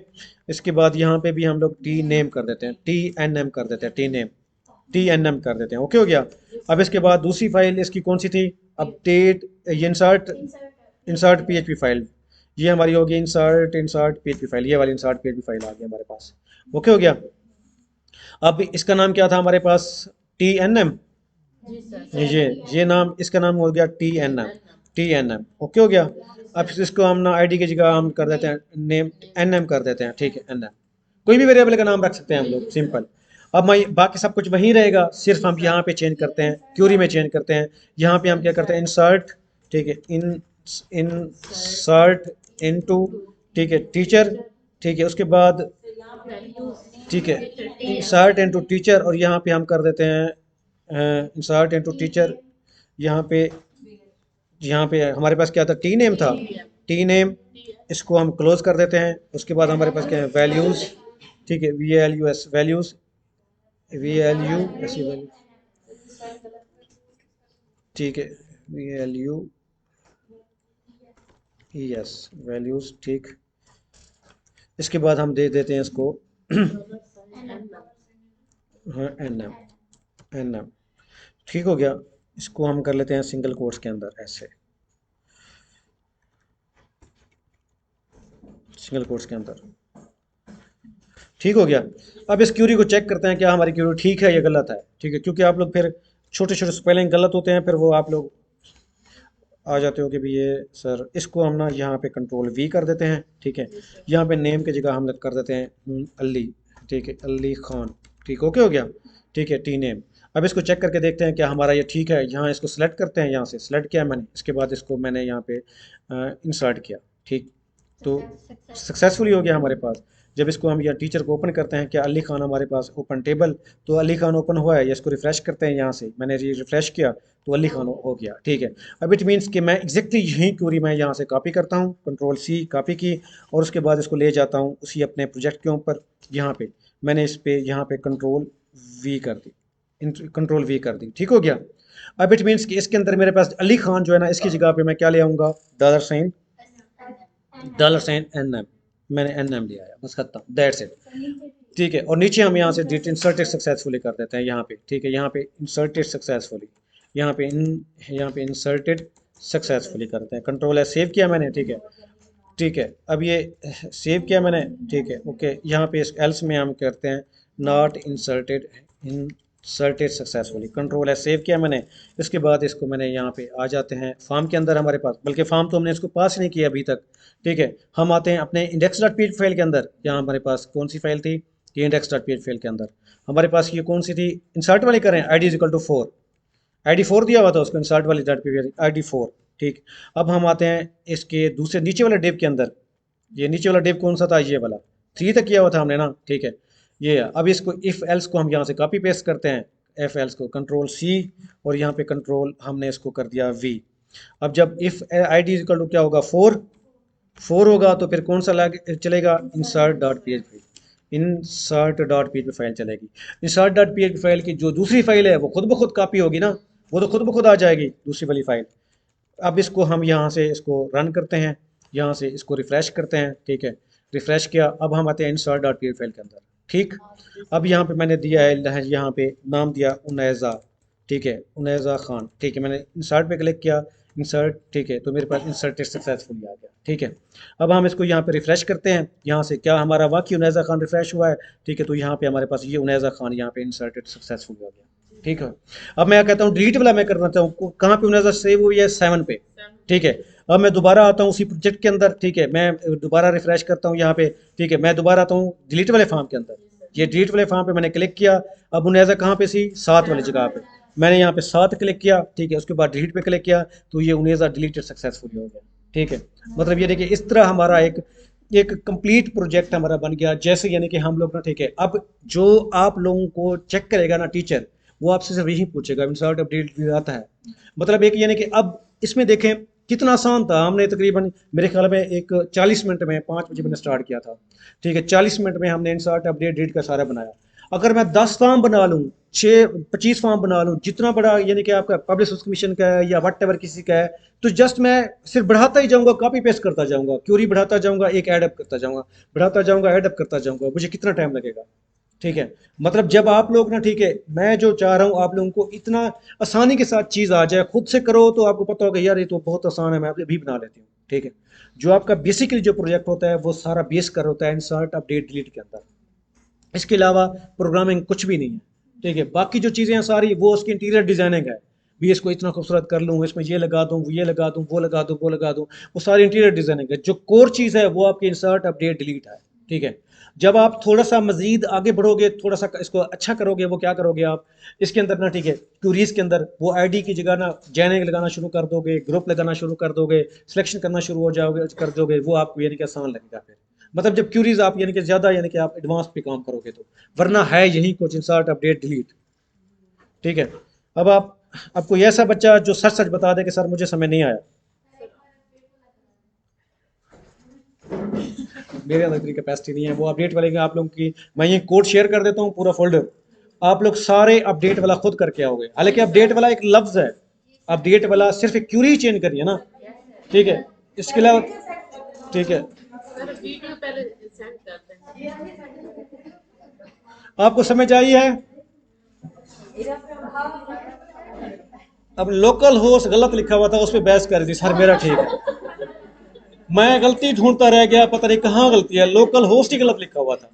इसके बाद यहाँ पे भी हम लोग टी नेम कर देते हैं, टी एन एम कर देते हैं, टी एन एम कर देते हैं। ओके हो गया। अब इसके बाद दूसरी फाइल इसकी कौन सी थी, अपडेट, ये इंसर्ट, इंसर्ट पीएचपी फाइल, ये हमारी होगी इंसर्ट पीएचपी फाइल, ये वाली इंसर्ट पीएचपी फाइल आ गई हमारे पास। ओके हो गया। अब इसका नाम क्या था हमारे पास, टी एन एम, ये नाम, इसका नाम हो गया T N M, T N M. Okay हो गया। अब इसको हम ना आईडी की जगह हम कर देते हैं नेम, एन एम कर देते हैं। ठीक है, एन एम, कोई भी वेरिएबल का नाम रख सकते हैं हम लोग, सिंपल। अब मैं बाकी सब कुछ वहीं रहेगा, सिर्फ हम यहाँ पे चेंज करते हैं, क्यूरी में चेंज करते हैं। यहाँ पे हम क्या करते हैं, इंसर्ट, ठीक है, इंसर्ट इनटू, ठीक है, टीचर। ठीक है, उसके बाद, ठीक है, इंसर्ट इनटू टीचर, और यहाँ पे हम कर देते हैं इंसर्ट इनटू टीचर। यहाँ पे, यहाँ पे हमारे पास क्या था, टी नेम था, टी नेम, इसको हम क्लोज कर देते हैं। उसके बाद हमारे पास क्या है, वैल्यूज़। ठीक है, V L U S, values, V L U ऐसी वैल्यू, ठीक है, V L U E S, values. ठीक, इसके बाद हम दे देते हैं इसको हाँ, एन एम, एन एम। ठीक हो गया। इसको हम कर लेते हैं सिंगल कोट्स के अंदर ऐसे, सिंगल कोट्स के अंदर। ठीक हो गया। अब इस क्यूरी को चेक करते हैं, क्या हमारी क्यूरी ठीक है या गलत है। ठीक है, क्योंकि आप लोग फिर छोटे छोटे स्पेलिंग गलत होते हैं, फिर वो आप लोग आ जाते हो कि भी ये सर इसको हम ना यहाँ पे कंट्रोल वी कर देते हैं, ठीक है। यहाँ पे नेम की जगह हम लोग कर देते हैं अली, ठीक है, अली खान, ठीक, ओके हो गया, ठीक है, टी नेम। अब इसको चेक करके देखते हैं क्या हमारा ये ठीक है। यहाँ इसको सेलेक्ट करते हैं, यहाँ से सेलेक्ट किया मैंने, इसके बाद इसको मैंने यहाँ पे इंसर्ट किया, ठीक। तो सक्सेसफुली हो गया हमारे पास। जब इसको हम या टीचर को ओपन करते हैं, क्या अली खान हमारे पास ओपन टेबल, तो अली खान ओपन हुआ है, या इसको रिफ्रेश करते हैं, यहाँ से मैंने रिफ्रेश किया तो अली खान हो गया, ठीक है। अब इट मीन्स कि मैं एग्जैक्टली यही क्वेरी मैं यहाँ से कॉपी करता हूँ, कंट्रोल सी कॉपी की, और उसके बाद इसको ले जाता हूँ उसी अपने प्रोजेक्ट के ऊपर। यहाँ पे मैंने इस पे यहाँ पे कंट्रोल वी कर दी, कंट्रोल वी कर दी, ठीक हो गया। अब इट मीन्स कि इसके अंदर मेरे पास अली खान जो है ना, इसकी जगह पे मैं क्या ले आऊँगा, $साइन एन एम, मैंने एन एम लिया है, बस खत्म, दैट्स इट, ठीक है। और नीचे हम यहाँ से डिट इंसर्टेड सक्सेसफुली कर देते हैं यहाँ पे, ठीक है। यहाँ पे इंसर्टेड सक्सेसफुली, यहाँ पे यहाँ पे इंसर्टेड सक्सेसफुली करते हैं, कंट्रोल है, सेव किया मैंने, ठीक है, ठीक है। अब ये सेव किया मैंने, ठीक है, ओके। यहाँ पे इस एल्स में हम करते हैं नॉट इंसर्टेड सक्सेसफुली, कंट्रोल है, सेव किया मैंने। इसके बाद इसको मैंने यहाँ पे आ जाते हैं फॉर्म के अंदर हमारे पास, बल्कि फॉर्म तो हमने इसको पास नहीं किया अभी तक, ठीक है। हम आते हैं अपने इंडेक्स डॉट पी फाइल के अंदर। यहाँ हमारे पास कौन सी फाइल थी, ये इंडेक्स डॉट पी फाइल के अंदर हमारे पास ये कौन सी थी, इंसर्ट वाली करें, I D is equal to 4, I D 4 दिया हुआ था उसको, इंसर्ट वाली डॉट पी आई डी 4, ठीक। अब हम आते हैं इसके दूसरे नीचे वाले डिव के अंदर। ये नीचे वाला डिव कौन सा था, ये वाला 3 तक किया हुआ था हमने ना, ठीक है। ये है। अब इसको इफ एल्स को हम यहाँ से कॉपी पेस्ट करते हैं, एफ एल्स को कंट्रोल सी, और यहाँ पे कंट्रोल हमने इसको कर दिया वी। अब जब if I D equal to क्या होगा, 4 होगा, तो फिर कौन सा चलेगा, insert dot P H P, insert dot P H P file चलेगी। Insert dot P H P file की जो दूसरी फाइल है वो खुद ब खुद कॉपी होगी ना, वो तो खुद ब खुद आ जाएगी दूसरी वाली फाइल। अब इसको हम यहाँ से इसको रन करते हैं, यहाँ से इसको रिफ्रेश करते हैं, ठीक है, रिफ्रेश किया। अब हम आते हैं इंसर्ट डॉट पी फाइल के अंदर, ठीक। अब यहाँ पे मैंने दिया है, यहाँ पे नाम दिया उनैज़ा, ठीक है, उनैज़ा खान, ठीक है। मैंने इंसर्ट पे क्लिक किया, इंसर्ट, ठीक है, तो मेरे पास इंसर्टेड सक्सेसफुली आ गया, ठीक है। अब हम इसको यहाँ पे रिफ्रेश करते हैं, यहाँ से क्या हमारा वाकई उनैज़ा खान रिफ्रेश हुआ है, ठीक है। तो यहाँ पे हमारे पास ये उनैज़ा खान यहाँ पे इंसर्टेड सक्सेसफुल हो गया, ठीक है। अब मैं कहता हूँ डिलीट वाला मैं करना चाहूँ, कहाँ पे उनैज़ा सेव हुई है, 7 पे, ठीक है। अब मैं दोबारा आता हूँ उसी प्रोजेक्ट के अंदर, ठीक है, मैं दोबारा रिफ्रेश करता हूँ यहाँ पे, ठीक है। मैं दोबारा आता हूँ डिलीट वाले फॉर्म के अंदर, ये डिलीट वाले फॉर्म पे मैंने क्लिक किया। अब उनैज़ा कहाँ पे सी, 7 वाली जगह पे, मैंने यहाँ पे 7 क्लिक किया, ठीक है। उसके बाद डिलीट पे क्लिक किया, तो ये उनैज़ा डिलीटेड सक्सेसफुली हो गया, ठीक है। मतलब ये देखिए इस तरह हमारा एक एक कंप्लीट प्रोजेक्ट हमारा बन गया, जैसे यानी कि हम लोग ना, ठीक है। अब जो आप लोगों को चेक करेगा ना टीचर, वो आपसे सिर्फ यही पूछेगा, इंसर्ट अपडेट भी आता है, मतलब एक यानी कि अब इसमें देखें कितना आसान था। हमने तकरीबन मेरे ख्याल में एक 40 मिनट में, 5 बजे मैंने स्टार्ट किया था, ठीक है, 40 मिनट में हमने इंसर्ट अपडेट डिलीट का सारा बनाया। अगर मैं 10 फॉर्म बना लूँ, 25 फॉर्म बना लूँ, जितना बड़ा यानी कि आपका पब्लिक कमीशन का है या वट एवर किसी का है, तो जस्ट मैं सिर्फ बढ़ाता ही जाऊँगा, कॉपी पेस्ट करता जाऊँगा, क्यूरी बढ़ाता जाऊँगा, एक एडअप करता जाऊँगा, बढ़ाता जाऊँगा, एडअप करता जाऊँगा, मुझे कितना टाइम लगेगा, ठीक है। मतलब जब आप लोग ना, ठीक है, मैं जो चाह रहा हूँ आप लोगों को इतना आसानी के साथ चीज़ आ जाए, खुद से करो तो आपको पता होगा यार ये तो बहुत आसान है, मैं अभी बना लेती हूँ, ठीक है। जो आपका बेसिकली जो प्रोजेक्ट होता है वो सारा बेस कर होता है इंसर्ट अपडेट डिलीट के अंदर, इसके अलावा प्रोग्रामिंग कुछ भी नहीं है, ठीक है। बाकी जो चीज़ें हैं सारी वो उसकी इंटीरियर डिजाइनिंग है, भी इसको इतना खूबसूरत कर लूँ, इसमें ये लगा दूँ, ये लगा दूँ, वो लगा दूँ, वो लगा दूँ, वो सारी इंटीरियर डिजाइनिंग है। जो कोर चीज़ है वो आपकी इंसर्ट अपडेट डिलीट है, ठीक है। जब आप थोड़ा सा मजीद आगे बढ़ोगे, थोड़ा सा इसको अच्छा करोगे, वो क्या करोगे आप इसके अंदर ना, ठीक है, क्यूरीज के अंदर वो आईडी की जगह ना जैनिंग लगाना शुरू कर दोगे, ग्रुप लगाना शुरू कर दोगे, सिलेक्शन करना शुरू हो जाओगे, कर दोगे, वो आपको यानी कि आसान लगेगा फिर। मतलब जब क्यूरीज आप यानी कि ज़्यादा यानी कि आप एडवांस पे काम करोगे तो, वरना है यही कुछ इंसर्ट अपडेट डिलीट, ठीक है। अब अब कोई ऐसा बच्चा जो सच सच बता दे कि सर मुझे समझ नहीं आया, मेरे अंदर इतनी कैपेसिटी नहीं है वो अपडेट वाले का। आप लोगों की मैं ये कोड शेयर कर देता हूँ पूरा फोल्डर, आप लोग सारे अपडेट वाला खुद करके आओगे। हालांकि अपडेट वाला एक लफ्ज है, अपडेट वाला सिर्फ एक क्यूरी चेंज करिए है ना, ठीक है, इसके अलावा, ठीक है। आपको समझ आई है। अब लोकल होस्ट गलत लिखा हुआ था, उस पर बहस कर दी, सर मेरा ठीक है, मैं गलती ढूंढता रह गया, पता नहीं कहाँ गलती है, लोकल होस्ट ही गलत लिखा हुआ था।